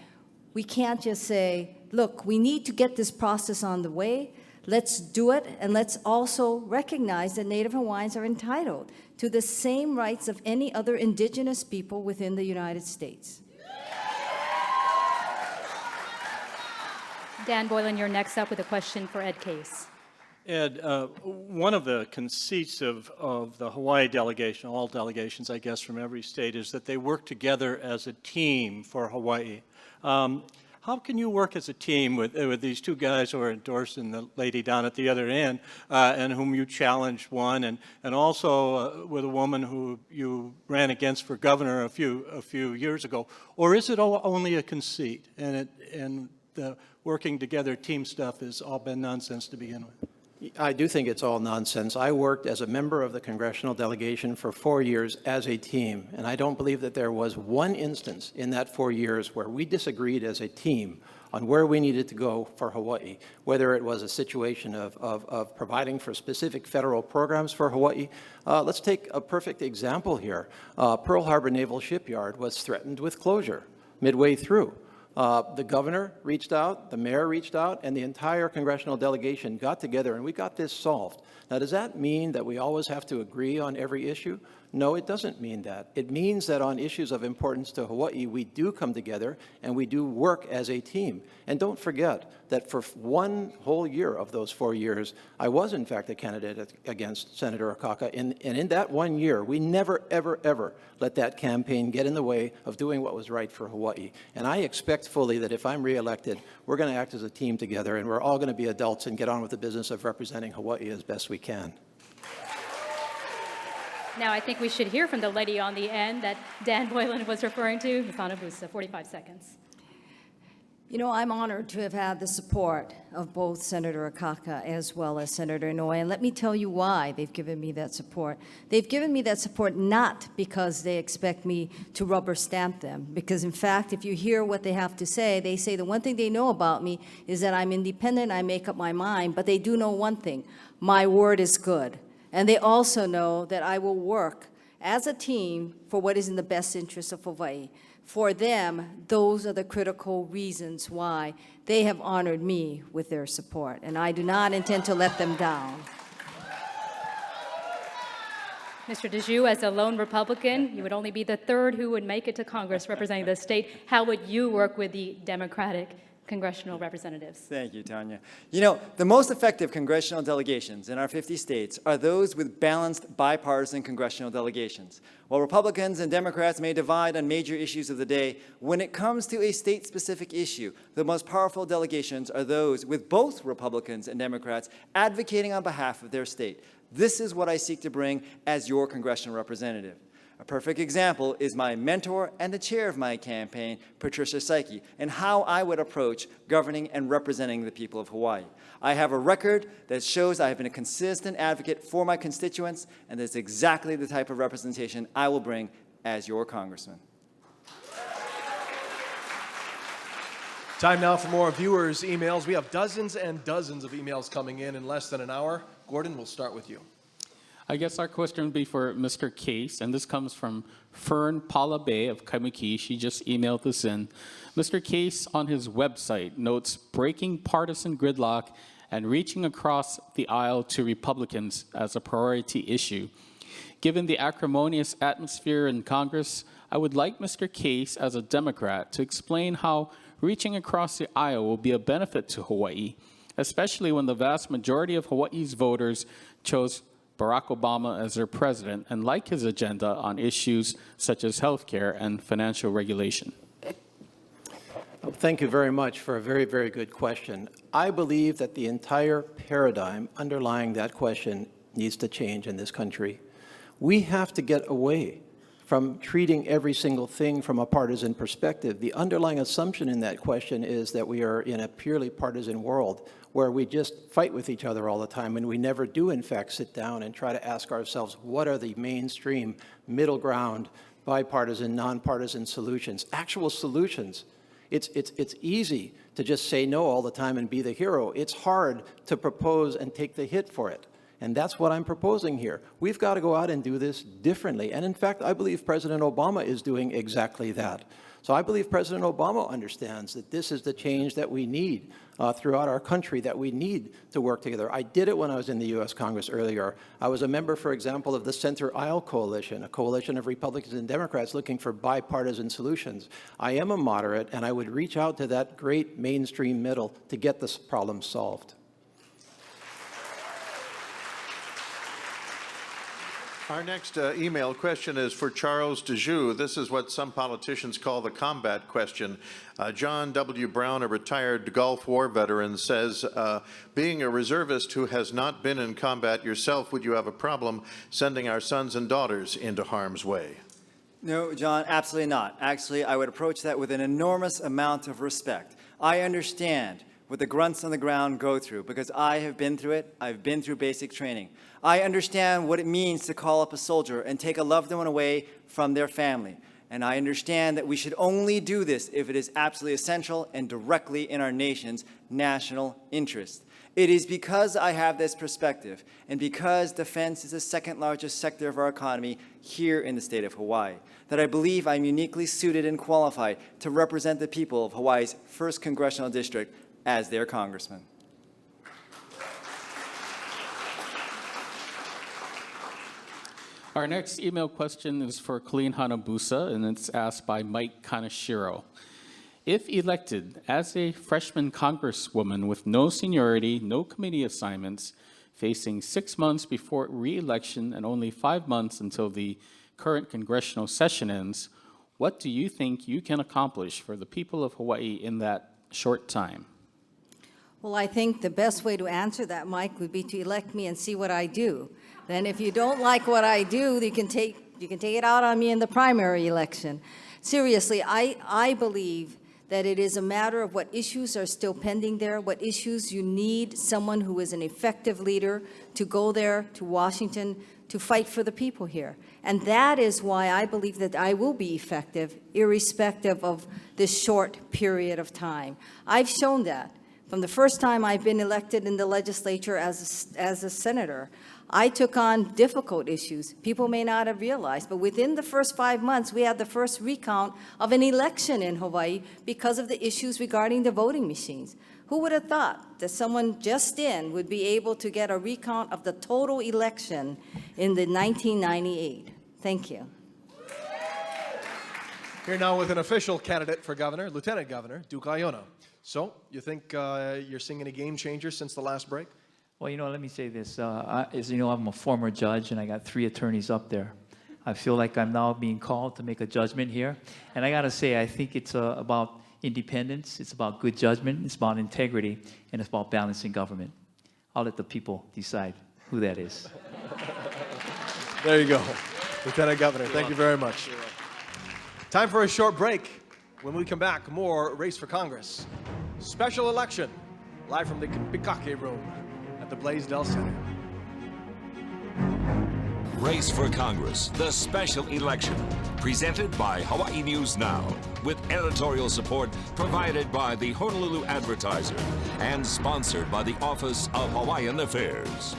we can't just say, look, we need to get this process on the way, let's do it, and let's also recognize that Native Hawaiians are entitled to the same rights of any other indigenous people within the United States. Dan Boylan, you're next up with a question for Ed Case. Ed, one of the conceits of the Hawaii delegation, all delegations, I guess, from every state, is that they work together as a team for Hawaii. How can you work as a team with these two guys who are endorsing the lady down at the other end, and whom you challenged one, and also with a woman who you ran against for governor a few years ago? Or is it only a conceit, and the working together team stuff has all been nonsense to begin with? I do think it's all nonsense. I worked as a member of the congressional delegation for 4 years as a team, and I don't believe that there was one instance in that 4 years where we disagreed as a team on where we needed to go for Hawaii, whether it was a situation of providing for specific federal programs for Hawaii. Let's take a perfect example here. Pearl Harbor Naval Shipyard was threatened with closure midway through. The governor reached out, the mayor reached out, and the entire congressional delegation got together, and we got this solved. Now, does that mean that we always have to agree on every issue? No, it doesn't mean that. It means that on issues of importance to Hawaii, we do come together and we do work as a team. And don't forget that for one whole year of those 4 years, I was in fact a candidate against Senator Akaka. And in that 1 year, we never, ever, ever let that campaign get in the way of doing what was right for Hawaii. And I expect fully that if I'm reelected, we're going to act as a team together, and we're all going to be adults and get on with the business of representing Hawaii as best we can. Now, I think we should hear from the lady on the end that Dan Boylan was referring to, Ms. Hanabusa, 45 seconds. You know, I'm honored to have had the support of both Senator Akaka as well as Senator Inouye, and let me tell you why they've given me that support. They've given me that support not because they expect me to rubber stamp them, because in fact, if you hear what they have to say, they say the one thing they know about me is that I'm independent, I make up my mind, but they do know one thing: my word is good. And they also know that I will work as a team for what is in the best interest of Hawaii. For them, those are the critical reasons why they have honored me with their support, and I do not intend to let them down. Mr. DeJoux, as a lone Republican, you would only be the third who would make it to Congress representing the state. How would you work with the Democratic congressional representatives? Thank you, Tanya. You know, the most effective congressional delegations in our 50 states are those with balanced bipartisan congressional delegations. While Republicans and Democrats may divide on major issues of the day, when it comes to a state-specific issue, the most powerful delegations are those with both Republicans and Democrats advocating on behalf of their state. This is what I seek to bring as your congressional representative. A perfect example is my mentor and the chair of my campaign, Patricia Saiki, and how I would approach governing and representing the people of Hawaii. I have a record that shows I have been a consistent advocate for my constituents, and that's exactly the type of representation I will bring as your congressman. Time now for more viewers' emails. We have dozens and dozens of emails coming in less than an hour. Gordon, we'll start with you. I guess our question would be for Mr. Case, and this comes from Fern Palabe of Kaimuki. She just emailed this in. Mr. Case on his website notes breaking partisan gridlock and reaching across the aisle to Republicans as a priority issue. Given the acrimonious atmosphere in Congress, I would like Mr. Case, as a Democrat, to explain how reaching across the aisle will be a benefit to Hawaii, especially when the vast majority of Hawaii's voters chose Barack Obama as their president and like his agenda on issues such as healthcare and financial regulation. Well, thank you very much for a very, very good question. I believe that the entire paradigm underlying that question needs to change in this country. We have to get away from treating every single thing from a partisan perspective. The underlying assumption in that question is that we are in a purely partisan world where we just fight with each other all the time, and we never do, in fact, sit down and try to ask ourselves, what are the mainstream, middle ground, bipartisan, nonpartisan solutions, actual solutions. It's easy to just say no all the time and be the hero. It's hard to propose and take the hit for it. And that's what I'm proposing here. We've got to go out and do this differently. And in fact, I believe President Obama is doing exactly that. So I believe President Obama understands that this is the change that we need throughout our country, that we need to work together. I did it when I was in the U.S. Congress earlier. I was a member, for example, of the Center Aisle Coalition, a coalition of Republicans and Democrats looking for bipartisan solutions. I am a moderate, and I would reach out to that great mainstream middle to get this problem solved. Our next email question is for Charles DeJoux. This is what some politicians call the combat question. John W. Brown, a retired Gulf War veteran, says, being a reservist who has not been in combat yourself, would you have a problem sending our sons and daughters into harm's way? No, John, absolutely not. Actually, I would approach that with an enormous amount of respect. I understand what the grunts on the ground go through because I have been through it. I've been through basic training. I understand what it means to call up a soldier and take a loved one away from their family. And I understand that we should only do this if it is absolutely essential and directly in our nation's national interest. It is because I have this perspective and because defense is the second largest sector of our economy here in the state of Hawaii that I believe I'm uniquely suited and qualified to represent the people of Hawaii's 1st Congressional District as their congressman. Our next email question is for Colleen Hanabusa, and it's asked by Mike Kaneshiro. If elected as a freshman congresswoman with no seniority, no committee assignments, facing 6 months before re-election and only 5 months until the current congressional session ends, what do you think you can accomplish for the people of Hawaii in that short time? Well, I think the best way to answer that, Mike, would be to elect me and see what I do. Then if you don't like what I do, you can take it out on me in the primary election. Seriously, I believe that it is a matter of what issues are still pending there, what issues you need someone who is an effective leader to go there to Washington to fight for the people here. And that is why I believe that I will be effective, irrespective of this short period of time. I've shown that. From the first time I've been elected in the legislature as a senator, I took on difficult issues. People may not have realized, but within the first 5 months, we had the first recount of an election in Hawaii because of the issues regarding the voting machines. Who would have thought that someone just in would be able to get a recount of the total election in the 1998? Thank you. Here now with an official candidate for governor, Lieutenant Governor Duke Aiona. So, you think you're seeing any game changers since the last break? Well, let me say this. As you know, I'm a former judge, and I got 3 attorneys up there. I feel like I'm now being called to make a judgment here. And I got to say, I think it's about independence, it's about good judgment, it's about integrity, and it's about balancing government. I'll let the people decide who that is. There you go. Lieutenant Governor, thank you very much. Time for a short break. When we come back, more Race for Congress. Special election, live from the Pikake room at the Blaisdell Center. Race for Congress, the special election, presented by Hawaii News Now, with editorial support provided by the Honolulu Advertiser and sponsored by the Office of Hawaiian Affairs.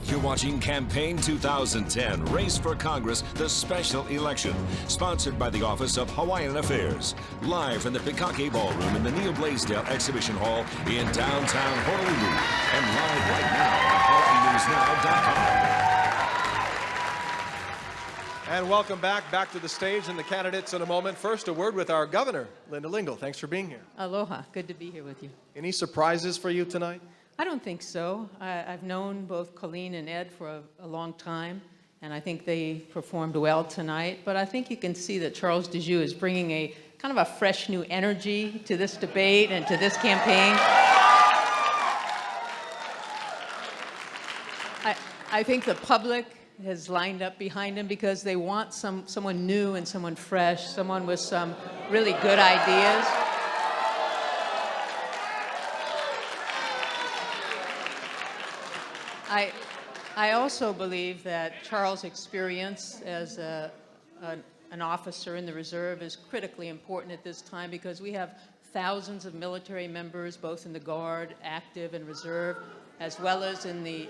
You're watching Campaign 2010 Race for Congress, the special election, sponsored by the Office of Hawaiian Affairs. Live from the Pikaki Ballroom in the Neil Blaisdell Exhibition Hall in downtown Honolulu. And live right now on HawaiiNewsNow.com. And welcome back to the stage and the candidates in a moment. First, a word with our governor, Linda Lingle. Thanks for being here. Aloha. Good to be here with you. Any surprises for you tonight? I don't think so. I've known both Colleen and Ed for a long time, and I think they performed well tonight. But I think you can see that Charles DeJoux is bringing a kind of a fresh new energy to this debate and to this campaign. I think the public has lined up behind him because they want someone new and someone fresh, someone with some really good ideas. I also believe that Charles' experience as an officer in the reserve is critically important at this time because we have thousands of military members, both in the Guard, active and reserve, as well as in the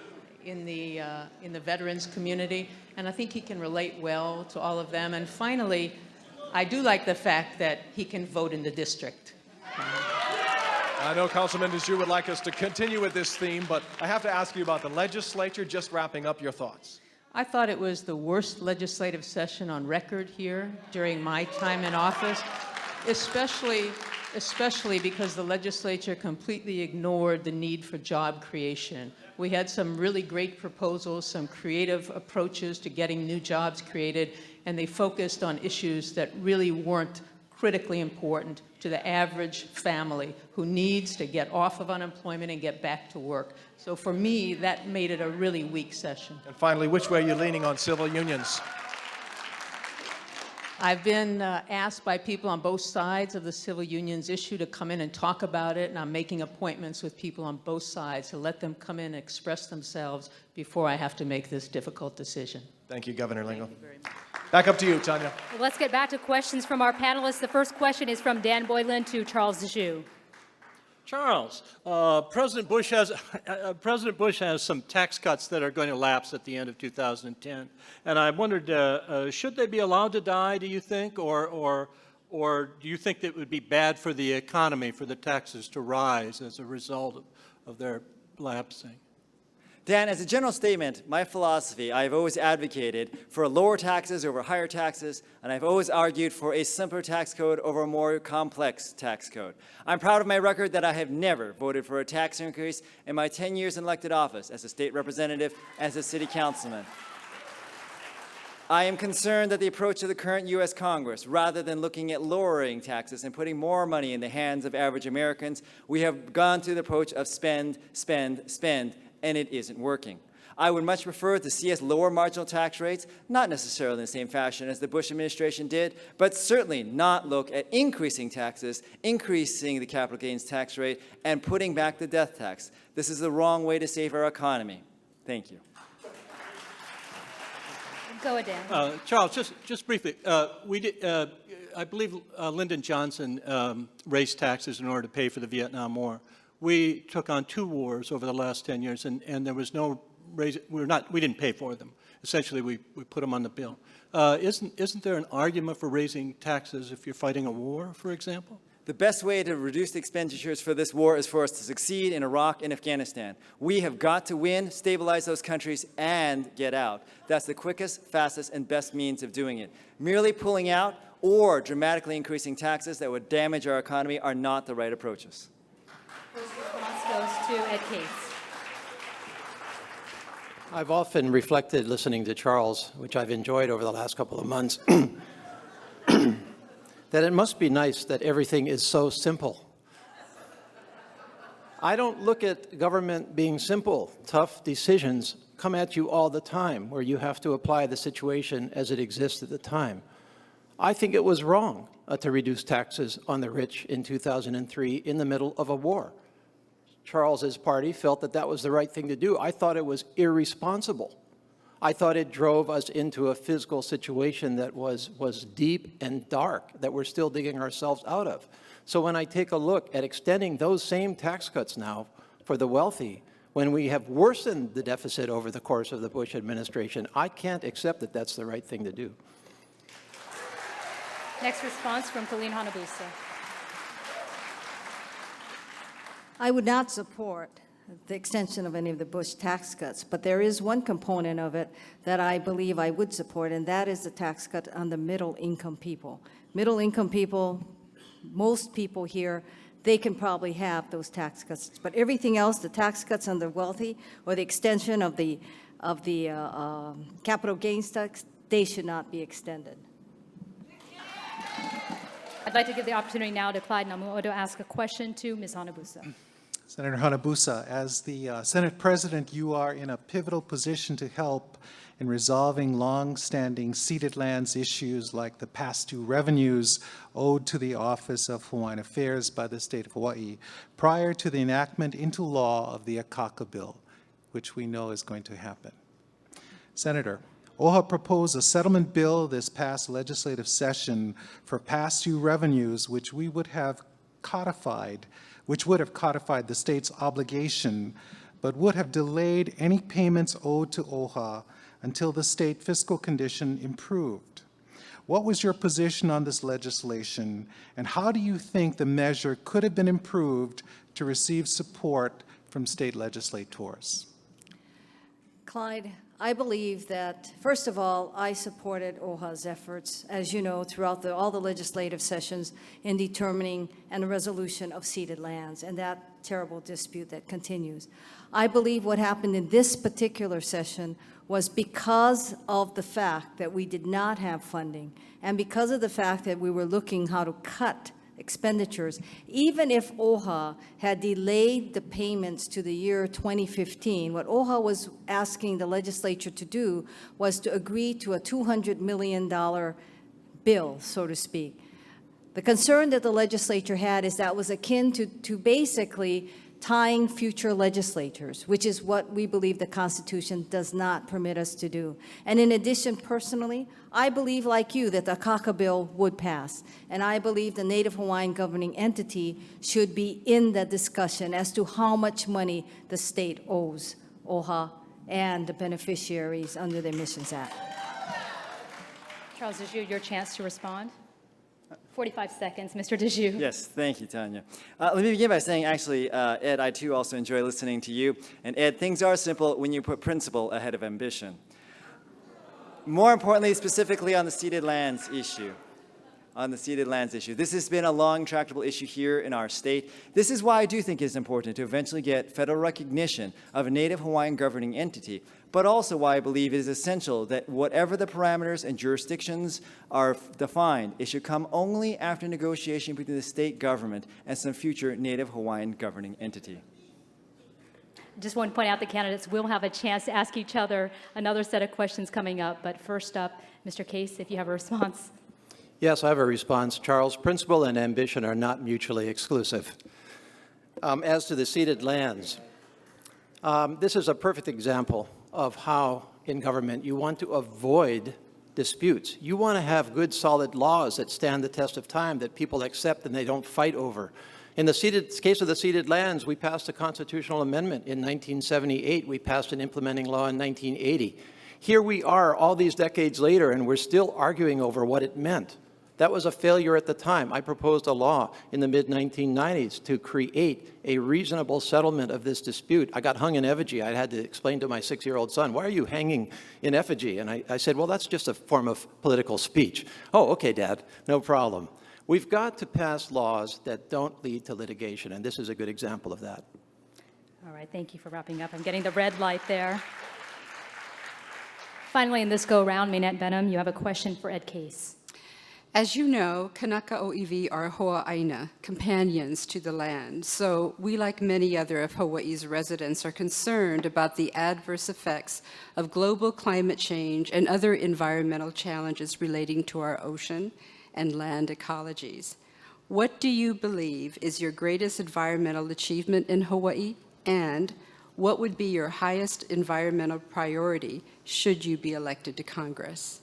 veterans community, and I think he can relate well to all of them. And finally, I do like the fact that he can vote in the district. I know Councilman DeJoux would like us to continue with this theme, but I have to ask you about the legislature. Just wrapping up, your thoughts. I thought it was the worst legislative session on record here during my time in office, especially because the legislature completely ignored the need for job creation. We had some really great proposals, some creative approaches to getting new jobs created, and they focused on issues that really weren't critically important to the average family who needs to get off of unemployment and get back to work. So for me, that made it a really weak session. And finally, which way are you leaning on civil unions? I've been asked by people on both sides of the civil unions issue to come in and talk about it, and I'm making appointments with people on both sides to let them come in and express themselves before I have to make this difficult decision. Thank you, Governor Lingle. Thank you very much. Back up to you, Tanya. Well, let's get back to questions from our panelists. The first question is from Dan Boylan to Charles DeJoux. Charles, President Bush has some tax cuts that are going to lapse at the end of 2010, and I wondered, should they be allowed to die? Do you think, or do you think that it would be bad for the economy for the taxes to rise as a result of their lapsing? Dan, as a general statement, my philosophy, I've always advocated for lower taxes over higher taxes, and I've always argued for a simpler tax code over a more complex tax code. I'm proud of my record that I have never voted for a tax increase in my 10 years in elected office as a state representative, as a city councilman. I am concerned that the approach of the current U.S. Congress, rather than looking at lowering taxes and putting more money in the hands of average Americans, we have gone through the approach of spend, spend, spend, and it isn't working. I would much prefer to see us lower marginal tax rates, not necessarily in the same fashion as the Bush administration did, but certainly not look at increasing taxes, increasing the capital gains tax rate, and putting back the death tax. This is the wrong way to save our economy. Thank you. Go ahead, Dan. Charles, just briefly, I believe Lyndon Johnson raised taxes in order to pay for the Vietnam War. We took on 2 wars over the last 10 years, and there was no raise. We didn't pay for them. Essentially, we put them on the bill. Isn't there an argument for raising taxes if you're fighting a war, for example? The best way to reduce the expenditures for this war is for us to succeed in Iraq and Afghanistan. We have got to win, stabilize those countries, and get out. That's the quickest, fastest, and best means of doing it. Merely pulling out or dramatically increasing taxes that would damage our economy are not the right approaches. First response goes to Ed Case. I've often reflected listening to Charles, which I've enjoyed over the last couple of months, that it must be nice that everything is so simple. I don't look at government being simple. Tough decisions come at you all the time where you have to apply the situation as it exists at the time. I think it was wrong to reduce taxes on the rich in 2003 in the middle of a war. Charles's party felt that that was the right thing to do. I thought it was irresponsible. I thought it drove us into a fiscal situation that was deep and dark, that we're still digging ourselves out of. So when I take a look at extending those same tax cuts now for the wealthy, when we have worsened the deficit over the course of the Bush administration, I can't accept that that's the right thing to do. Next response from Colleen Hanabusa. I would not support the extension of any of the Bush tax cuts, but there is one component of it that I believe I would support, and that is the tax cut on the middle-income people. Middle-income people, most people here, they can probably have those tax cuts, but everything else, the tax cuts on the wealthy or the extension of the capital gains tax, they should not be extended. I'd like to give the opportunity now to Clyde Namuo to ask a question to Ms. Hanabusa. Senator Hanabusa, as the Senate President, you are in a pivotal position to help in resolving long-standing ceded lands issues like the past due revenues owed to the Office of Hawaiian Affairs by the state of Hawaii prior to the enactment into law of the Akaka Bill, which we know is going to happen. Senator, OHA proposed a settlement bill this past legislative session for past due revenues, which would have codified the state's obligation, but would have delayed any payments owed to OHA until the state fiscal condition improved. What was your position on this legislation, and how do you think the measure could have been improved to receive support from state legislators? Clyde, I believe that, first of all, I supported OHA's efforts, as you know, throughout all the legislative sessions in determining and a resolution of ceded lands and that terrible dispute that continues. I believe what happened in this particular session was because of the fact that we did not have funding and because of the fact that we were looking how to cut expenditures, even if OHA had delayed the payments to the year 2015, what OHA was asking the legislature to do was to agree to a $200 million bill, so to speak. The concern that the legislature had is that was akin to basically tying future legislatures, which is what we believe the Constitution does not permit us to do. And in addition, personally, I believe, like you, that the Akaka Bill would pass. And I believe the Native Hawaiian governing entity should be in the discussion as to how much money the state owes OHA and the beneficiaries under the Emissions Act. Charles Dejoux, your chance to respond. 45 seconds, Mr. Dejoux. Yes, thank you, Tanya. Let me begin by saying, actually, Ed, I too also enjoy listening to you. And Ed, things are simple when you put principle ahead of ambition. More importantly, specifically on the ceded lands issue. This has been a long, tractable issue here in our state. This is why I do think it's important to eventually get federal recognition of a Native Hawaiian governing entity, but also why I believe it is essential that whatever the parameters and jurisdictions are defined, it should come only after negotiation between the state government and some future Native Hawaiian governing entity. Just want to point out the candidates will have a chance to ask each other another set of questions coming up. But first up, Mr. Case, if you have a response. Yes, I have a response. Charles, principle and ambition are not mutually exclusive. As to the ceded lands, this is a perfect example of how in government you want to avoid disputes. You want to have good, solid laws that stand the test of time, that people accept and they don't fight over. In the case of the ceded lands, we passed a constitutional amendment in 1978. We passed an implementing law in 1980. Here we are all these decades later, and we're still arguing over what it meant. That was a failure at the time. I proposed a law in the mid-1990s to create a reasonable settlement of this dispute. I got hung in effigy. I had to explain to my 6-year-old son, why are you hanging in effigy? And I said, well, that's just a form of political speech. Oh, okay, Dad, no problem. We've got to pass laws that don't lead to litigation, and this is a good example of that. All right, thank you for wrapping up. I'm getting the red light there. Finally, in this go-round, Mainette Benham, you have a question for Ed Case. As you know, Kanaka Oiwi are Ho'aina, companions to the land. So we, like many other of Hawaii's residents, are concerned about the adverse effects of global climate change and other environmental challenges relating to our ocean and land ecologies. What do you believe is your greatest environmental achievement in Hawaii? And what would be your highest environmental priority should you be elected to Congress?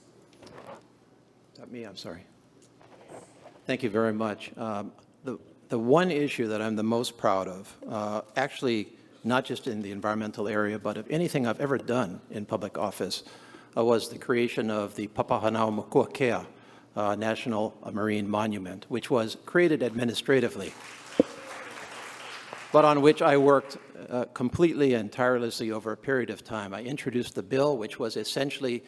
Is that me? I'm sorry. Thank you very much. The one issue that I'm the most proud of, actually not just in the environmental area, but of anything I've ever done in public office, was the creation of the Papahanaumokuakea National Marine Monument, which was created administratively, but on which I worked completely and tirelessly over a period of time. I introduced the bill, which was essentially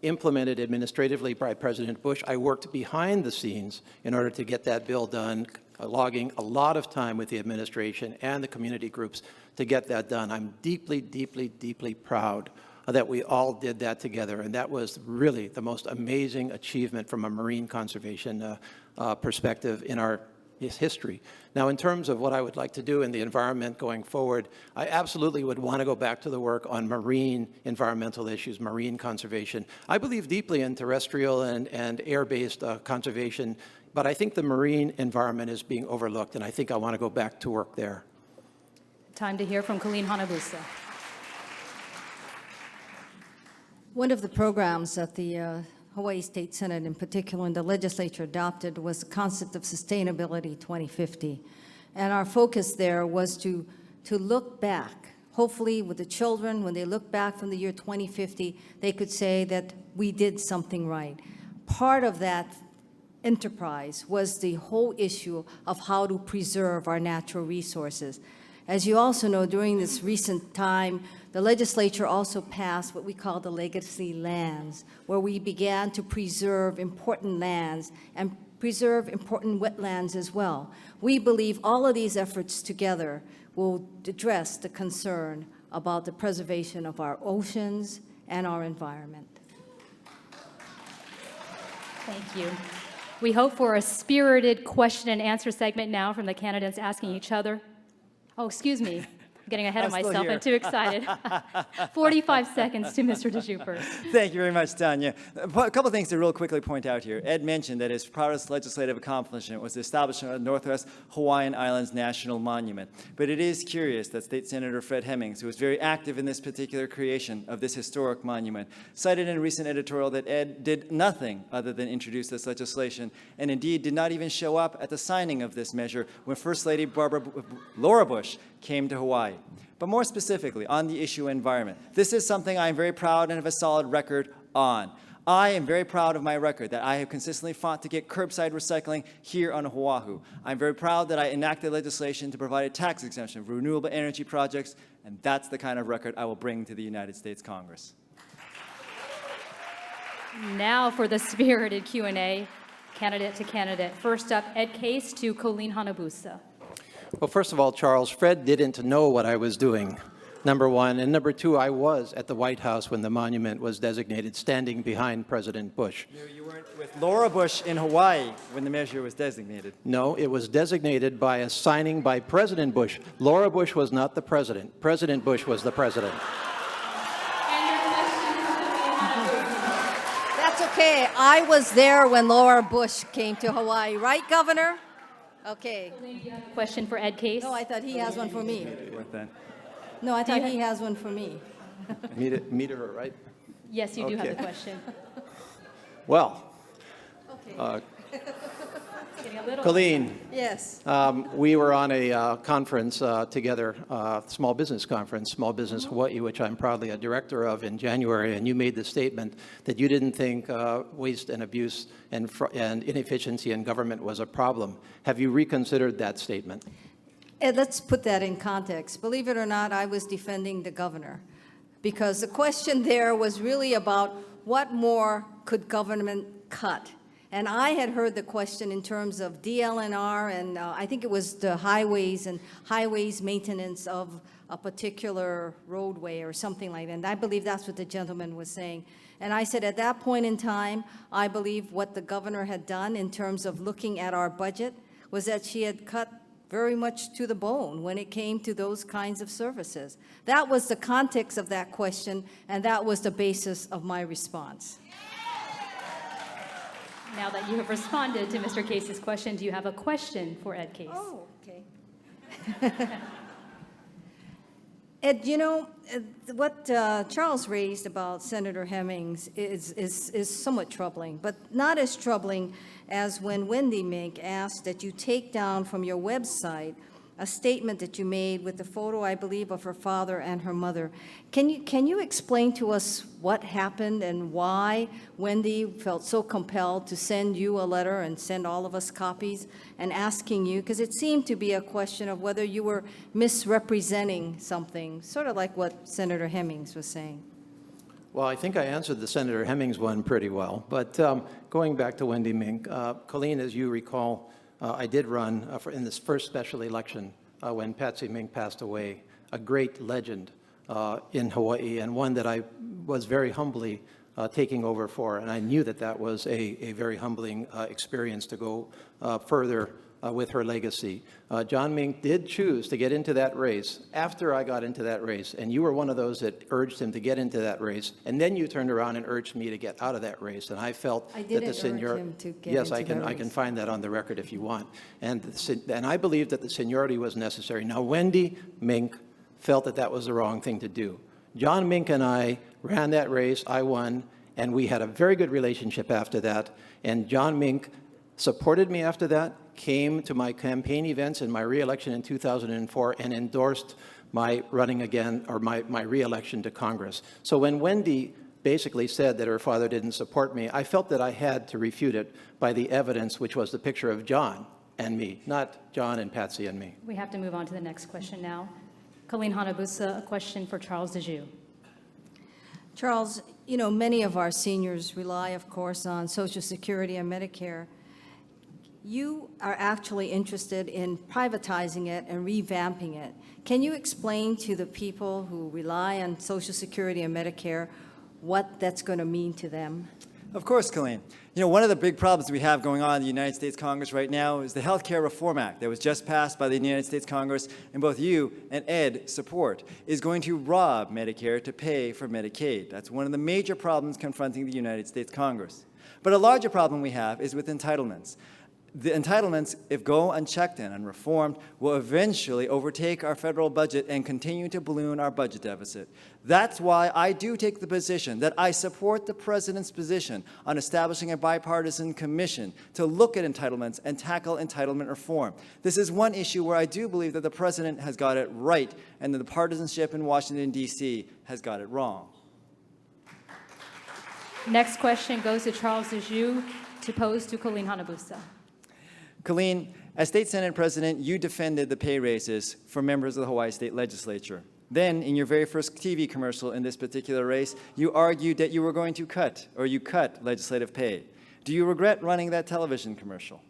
implemented administratively by President Bush. I worked behind the scenes in order to get that bill done, logging a lot of time with the administration and the community groups to get that done. I'm deeply, deeply, deeply proud that we all did that together, and that was really the most amazing achievement from a marine conservation perspective in our history. Now, in terms of what I would like to do in the environment going forward, I absolutely would want to go back to the work on marine environmental issues, marine conservation. I believe deeply in terrestrial and air-based conservation, but I think the marine environment is being overlooked, and I think I want to go back to work there. Time to hear from Colleen Hanabusa. One of the programs that the Hawaii State Senate in particular and the legislature adopted was the concept of Sustainability 2050. And our focus there was to look back. Hopefully with the children, when they look back from the year 2050, they could say that we did something right. Part of that enterprise was the whole issue of how to preserve our natural resources. As you also know, during this recent time, the legislature also passed what we call the legacy lands, where we began to preserve important lands and preserve important wetlands as well. We believe all of these efforts together will address the concern about the preservation of our oceans and our environment. Thank you. We hope for a spirited question and answer segment now from the candidates asking each other. Oh, excuse me. I'm getting ahead of myself. I'm too excited. 45 seconds to Mr. DeJu first. Thank you very much, Tanya. A couple things to real quickly point out here. Ed mentioned that his proudest legislative accomplishment was the establishment of Northwest Hawaiian Islands National Monument. But it is curious that State Senator Fred Hemmings, who was very active in this particular creation of this historic monument, cited in a recent editorial that Ed did nothing other than introduce this legislation, and indeed did not even show up at the signing of this measure when First Lady Laura Bush came to Hawaii. But more specifically, on the issue environment, this is something I am very proud and have a solid record on. I am very proud of my record that I have consistently fought to get curbside recycling here on Oahu. I'm very proud that I enacted legislation to provide a tax exemption for renewable energy projects, and that's the kind of record I will bring to the United States Congress. Now for the spirited Q&A, candidate to candidate. First up, Ed Case to Colleen Hanabusa. Well, first of all, Charles, Fred didn't know what I was doing, number one. And number two, I was at the White House when the monument was designated, standing behind President Bush. No, you weren't with Laura Bush in Hawaii when the measure was designated. No, it was designated by a signing by President Bush. Laura Bush was not the president. President Bush was the president. That's okay. I was there when Laura Bush came to Hawaii, right, Governor? Okay. Question for Ed Case. No, I thought he has one for me. Then. No, I thought he has one for me. Meet her, right? Yes, you do have the question. Well, Colleen, Yes. we were on a conference together, small business conference, Small Business Hawaii, which I'm proudly a director of in January, and you made the statement that you didn't think waste and abuse and inefficiency in government was a problem. Have you reconsidered that statement? Let's put that in context. Believe it or not, I was defending the governor because the question there was really about what more could government cut. And I had heard the question in terms of DLNR, and I think it was the highways and highways maintenance of a particular roadway or something like that. And I believe that's what the gentleman was saying. And I said, at that point in time, I believe what the governor had done in terms of looking at our budget was that she had cut very much to the bone when it came to those kinds of services. That was the context of that question, and that was the basis of my response. Now that you have responded to Mr. Case's question, do you have a question for Ed Case? Oh, okay. Ed, you know, what Charles raised about Senator Hemmings is somewhat troubling, but not as troubling as when Wendy Mink asked that you take down from your website a statement that you made with the photo, I believe, of her father and her mother. Can you explain to us what happened and why Wendy felt so compelled to send you a letter and send all of us copies and asking you, because it seemed to be a question of whether you were misrepresenting something, sort of like what Senator Hemmings was saying. Well, I think I answered the Senator Hemmings one pretty well, but going back to Wendy Mink, Colleen, as you recall, I did run in this first special election when Patsy Mink passed away, a great legend in Hawaii, and one that I was very humbly taking over for, and I knew that that was a very humbling experience to go further with her legacy. John Mink did choose to get into that race after I got into that race, and you were one of those that urged him to get into that race, and then you turned around and urged me to get out of that race, and I felt that the seniority... him to get Yes, into I can find that on the record if you want. And I believed that the seniority was necessary. Now, Wendy Mink felt that that was the wrong thing to do. John Mink and I ran that race, I won, and we had a very good relationship after that, and John Mink supported me after that, came to my campaign events in my re-election in 2004 and endorsed my running again, or my re-election to Congress. So when Wendy basically said that her father didn't support me, I felt that I had to refute it by the evidence, which was the picture of John and me, not John and Patsy and me. We have to move on to the next question now. Colleen Hanabusa, a question for Charles DeJoux. Charles, you know, many of our seniors rely, of course, on Social Security and Medicare. You are actually interested in privatizing it and revamping it. Can you explain to the people who rely on Social Security and Medicare what that's going to mean to them? Of course, Colleen. You know, one of the big problems we have going on in the United States Congress right now is the Health Care Reform Act that was just passed by the United States Congress, and both you and Ed support, is going to rob Medicare to pay for Medicaid. That's one of the major problems confronting the United States Congress. But a larger problem we have is with entitlements. The entitlements, if go unchecked and unreformed, will eventually overtake our federal budget and continue to balloon our budget deficit. That's why I do take the position that I support the President's position on establishing a bipartisan commission to look at entitlements and tackle entitlement reform. This is one issue where I do believe that the President has got it right and that the partisanship in Washington, D.C. has got it wrong. Next question goes to Charles DeJoux to pose to Colleen Hanabusa. Colleen, as State Senate President, you defended the pay raises for members of the Hawaii State Legislature. Then, in your very first TV commercial in this particular race, you argued that you were going to cut legislative pay. Do you regret running that television commercial?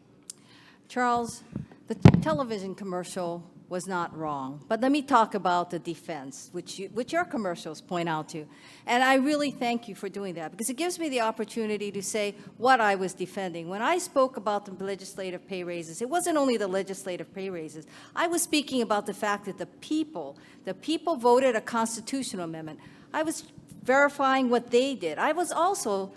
Charles, the television commercial was not wrong. But let me talk about the defense, which your commercials point out to. And I really thank you for doing that, because it gives me the opportunity to say what I was defending. When I spoke about the legislative pay raises, it wasn't only the legislative pay raises. I was speaking about the fact that the people voted a constitutional amendment. I was verifying what they did. I was also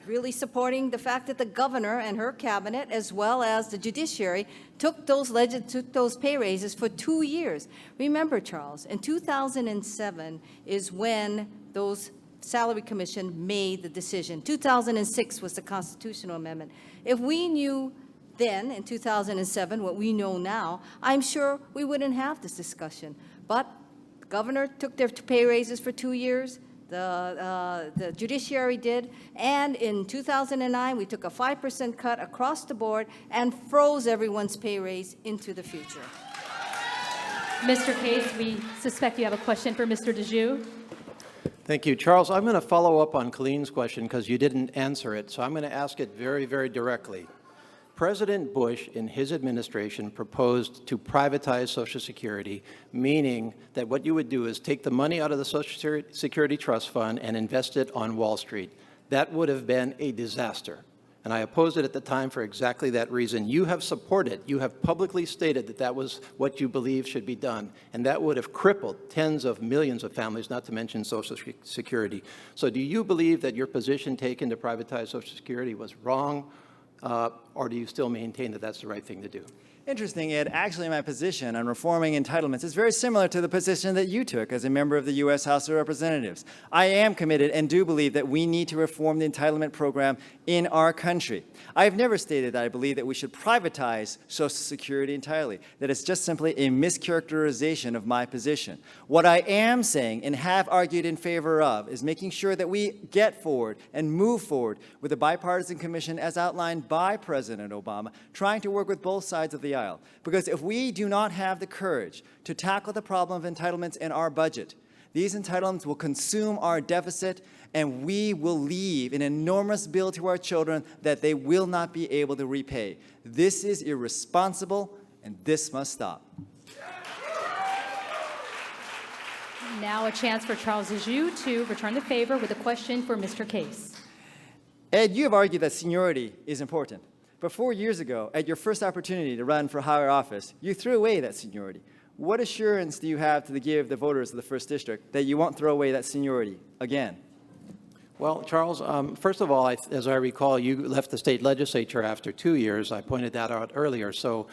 really supporting the fact that the governor and her cabinet, as well as the judiciary, took those pay raises for 2 years. Remember, Charles, in 2007 is when those Salary Commission made the decision. 2006 was the constitutional amendment. If we knew then, in 2007, what we know now, I'm sure we wouldn't have this discussion. But the governor took their pay raises for 2 years. The judiciary did, and in 2009, we took a 5% cut across the board and froze everyone's pay raise into the future. Mr. Case, we suspect you have a question for Mr. DeJoux. Thank you. Charles, I'm going to follow up on Colleen's question because you didn't answer it, so I'm going to ask it very, very directly. President Bush, in his administration, proposed to privatize Social Security, meaning that what you would do is take the money out of the Social Security Trust Fund and invest it on Wall Street. That would have been a disaster. And I opposed it at the time for exactly that reason. You have supported, you have publicly stated that that was what you believe should be done. And that would have crippled tens of millions of families, not to mention Social Security. So do you believe that your position taken to privatize Social Security was wrong? Or do you still maintain that that's the right thing to do? Interesting, Ed. Actually, my position on reforming entitlements is very similar to the position that you took as a member of the U.S. House of Representatives. I am committed and do believe that we need to reform the entitlement program in our country. I have never stated that I believe that we should privatize Social Security entirely. That is just simply a mischaracterization of my position. What I am saying and have argued in favor of is making sure that we get forward and move forward with a bipartisan commission as outlined by President Obama, trying to work with both sides of the aisle. Because if we do not have the courage to tackle the problem of entitlements in our budget, these entitlements will consume our deficit, and we will leave an enormous bill to our children that they will not be able to repay. This is irresponsible, and this must stop. Now a chance for Charles Dejoux to return the favor with a question for Mr. Case. Ed, you have argued that seniority is important. But 4 years ago, at your first opportunity to run for higher office, you threw away that seniority. What assurance do you have to give the voters of the 1st District that you won't throw away that seniority again? Well, Charles, first of all, as I recall, you left the state legislature after 2 years. I pointed that out earlier. So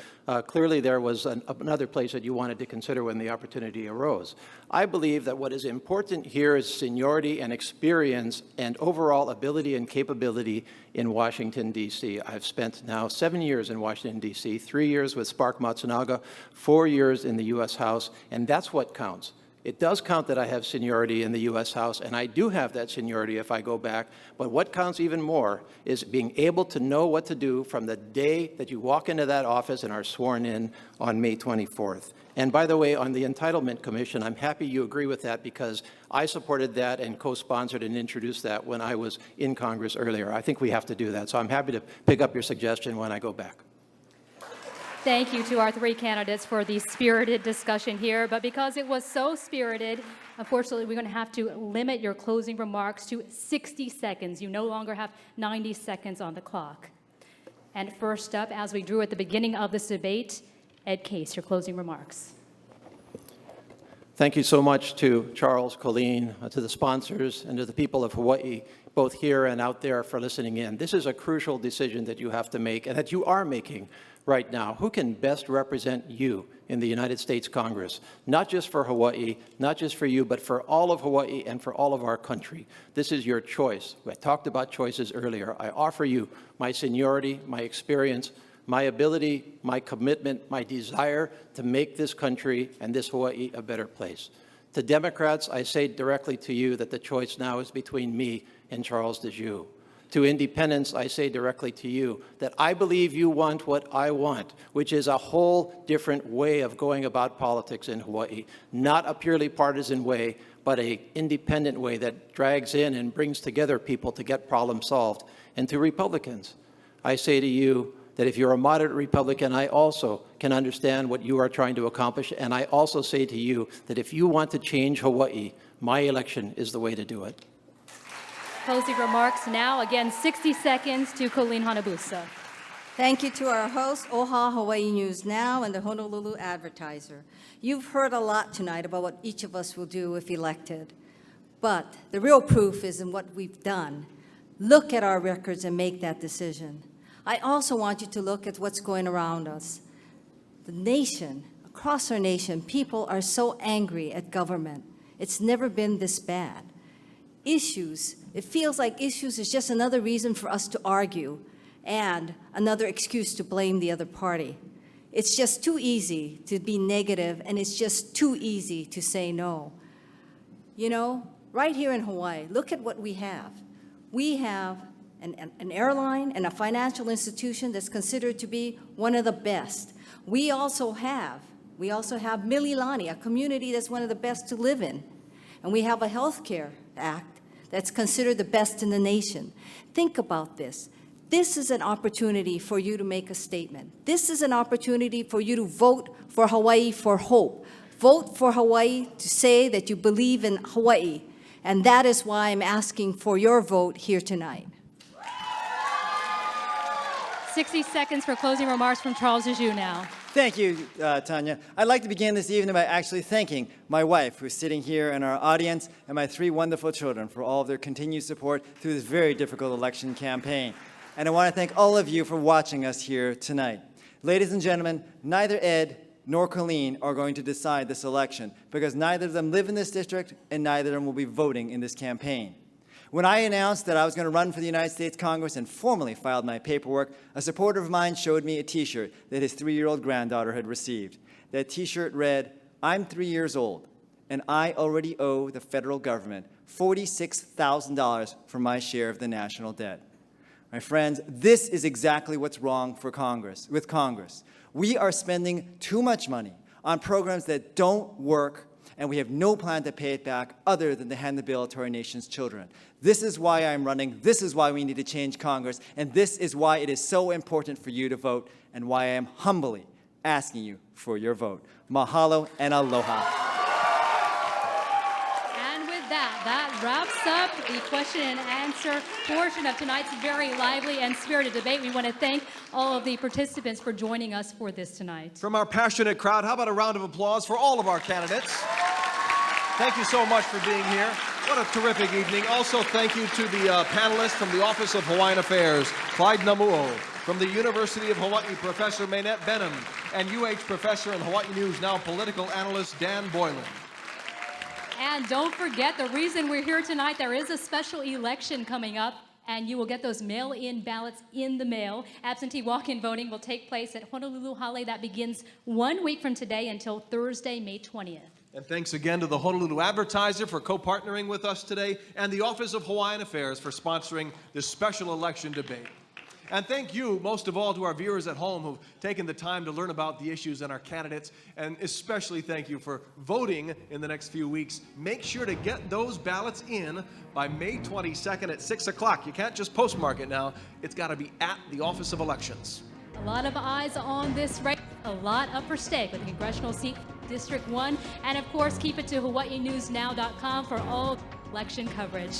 clearly there was another place that you wanted to consider when the opportunity arose. I believe that what is important here is seniority and experience and overall ability and capability in Washington, D.C. I've spent now 7 years in Washington, D.C., 3 years with Spark Matsunaga, 4 years in the U.S. House, and that's what counts. It does count that I have seniority in the U.S. House, and I do have that seniority if I go back. But what counts even more is being able to know what to do from the day that you walk into that office and are sworn in on May 24th. And by the way, on the Entitlement Commission, I'm happy you agree with that because I supported that and co-sponsored and introduced that when I was in Congress earlier. I think we have to do that. So I'm happy to pick up your suggestion when I go back. Thank you to our 3 candidates for the spirited discussion here. But because it was so spirited, unfortunately, we're going to have to limit your closing remarks to 60 seconds. You no longer have 90 seconds on the clock. And first up, as we drew at the beginning of this debate, Ed Case, your closing remarks. Thank you so much to Charles, Colleen, to the sponsors, and to the people of Hawaii, both here and out there, for listening in. This is a crucial decision that you have to make and that you are making right now. Who can best represent you in the United States Congress? Not just for Hawaii, not just for you, but for all of Hawaii and for all of our country. This is your choice. I talked about choices earlier. I offer you my seniority, my experience, my ability, my commitment, my desire to make this country and this Hawaii a better place. To Democrats, I say directly to you that the choice now is between me and Charles Dejoux. To independents, I say directly to you that I believe you want what I want, which is a whole different way of going about politics in Hawaii. Not a purely partisan way, but an independent way that drags in and brings together people to get problems solved. And to Republicans, I say to you that if you're a moderate Republican, I also can understand what you are trying to accomplish. And I also say to you that if you want to change Hawaii, my election is the way to do it. Closing remarks now. Again, 60 seconds to Colleen Hanabusa. Thank you to our hosts, OHA Hawaii News Now and the Honolulu Advertiser. You've heard a lot tonight about what each of us will do if elected. But the real proof is in what we've done. Look at our records and make that decision. I also want you to look at what's going around us. The nation, across our nation, people are so angry at government. It's never been this bad. Issues, it feels like issues is just another reason for us to argue and another excuse to blame the other party. It's just too easy to be negative, and it's just too easy to say no. You know, right here in Hawaii, look at what we have. We have an airline and a financial institution that's considered to be one of the best. We also have Mililani, a community that's one of the best to live in. And we have a health care act that's considered the best in the nation. Think about this. This is an opportunity for you to make a statement. This is an opportunity for you to vote for Hawaii for hope. Vote for Hawaii to say that you believe in Hawaii. And that is why I'm asking for your vote here tonight. 60 seconds for closing remarks from Charles Dejoux now. Thank you, Tanya. I'd like to begin this evening by actually thanking my wife, who's sitting here in our audience, and my 3 wonderful children for all of their continued support through this very difficult election campaign. And I want to thank all of you for watching us here tonight. Ladies and gentlemen, neither Ed nor Colleen are going to decide this election because neither of them live in this district and neither of them will be voting in this campaign. When I announced that I was going to run for the United States Congress and formally filed my paperwork, a supporter of mine showed me a T-shirt that his 3-year-old granddaughter had received. That T-shirt read, "I'm 3 years old, and I already owe the federal government $46,000 for my share of the national debt." My friends, this is exactly what's wrong with Congress. We are spending too much money on programs that don't work, and we have no plan to pay it back other than to hand the bill to our nation's children. This is why I'm running. This is why we need to change Congress. And this is why it is so important for you to vote and why I am humbly asking you for your vote. Mahalo and aloha. And with that wraps up the question and answer portion of tonight's very lively and spirited debate. We want to thank all of the participants for joining us for this tonight. From our passionate crowd, how about a round of applause for all of our candidates? Thank you so much for being here. What a terrific evening. Also, thank you to the panelists from the Office of Hawaiian Affairs, Clyde Namuo, from the University of Hawaii, Professor Mainette Benham, and UH Professor and Hawaii News Now political analyst Dan Boylan. And don't forget, the reason we're here tonight, there is a special election coming up, and you will get those mail-in ballots in the mail. Absentee walk-in voting will take place at Honolulu Hale. That begins 1 week from today until Thursday, May 20th. And thanks again to the Honolulu Advertiser for co-partnering with us today, and the Office of Hawaiian Affairs for sponsoring this special election debate. And thank you, most of all, to our viewers at home who've taken the time to learn about the issues and our candidates, and especially thank you for voting in the next few weeks. Make sure to get those ballots in by May 22nd at 6 o'clock. You can't just postmark it now. It's got to be at the Office of Elections. A lot of eyes on this race, a lot up for stake with the congressional seat, District 1, and of course, keep it to hawaiinewsnow.com for all election coverage.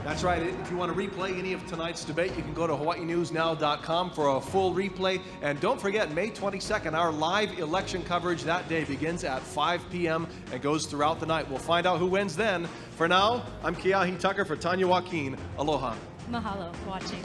That's right. If you want to replay any of tonight's debate, you can go to hawaiinewsnow.com for a full replay. And don't forget, May 22nd, our live election coverage that day begins at 5 p.m. and goes throughout the night. We'll find out who wins then. For now, I'm Keahi Tucker for Tanya Joaquin. Aloha. Mahalo for watching.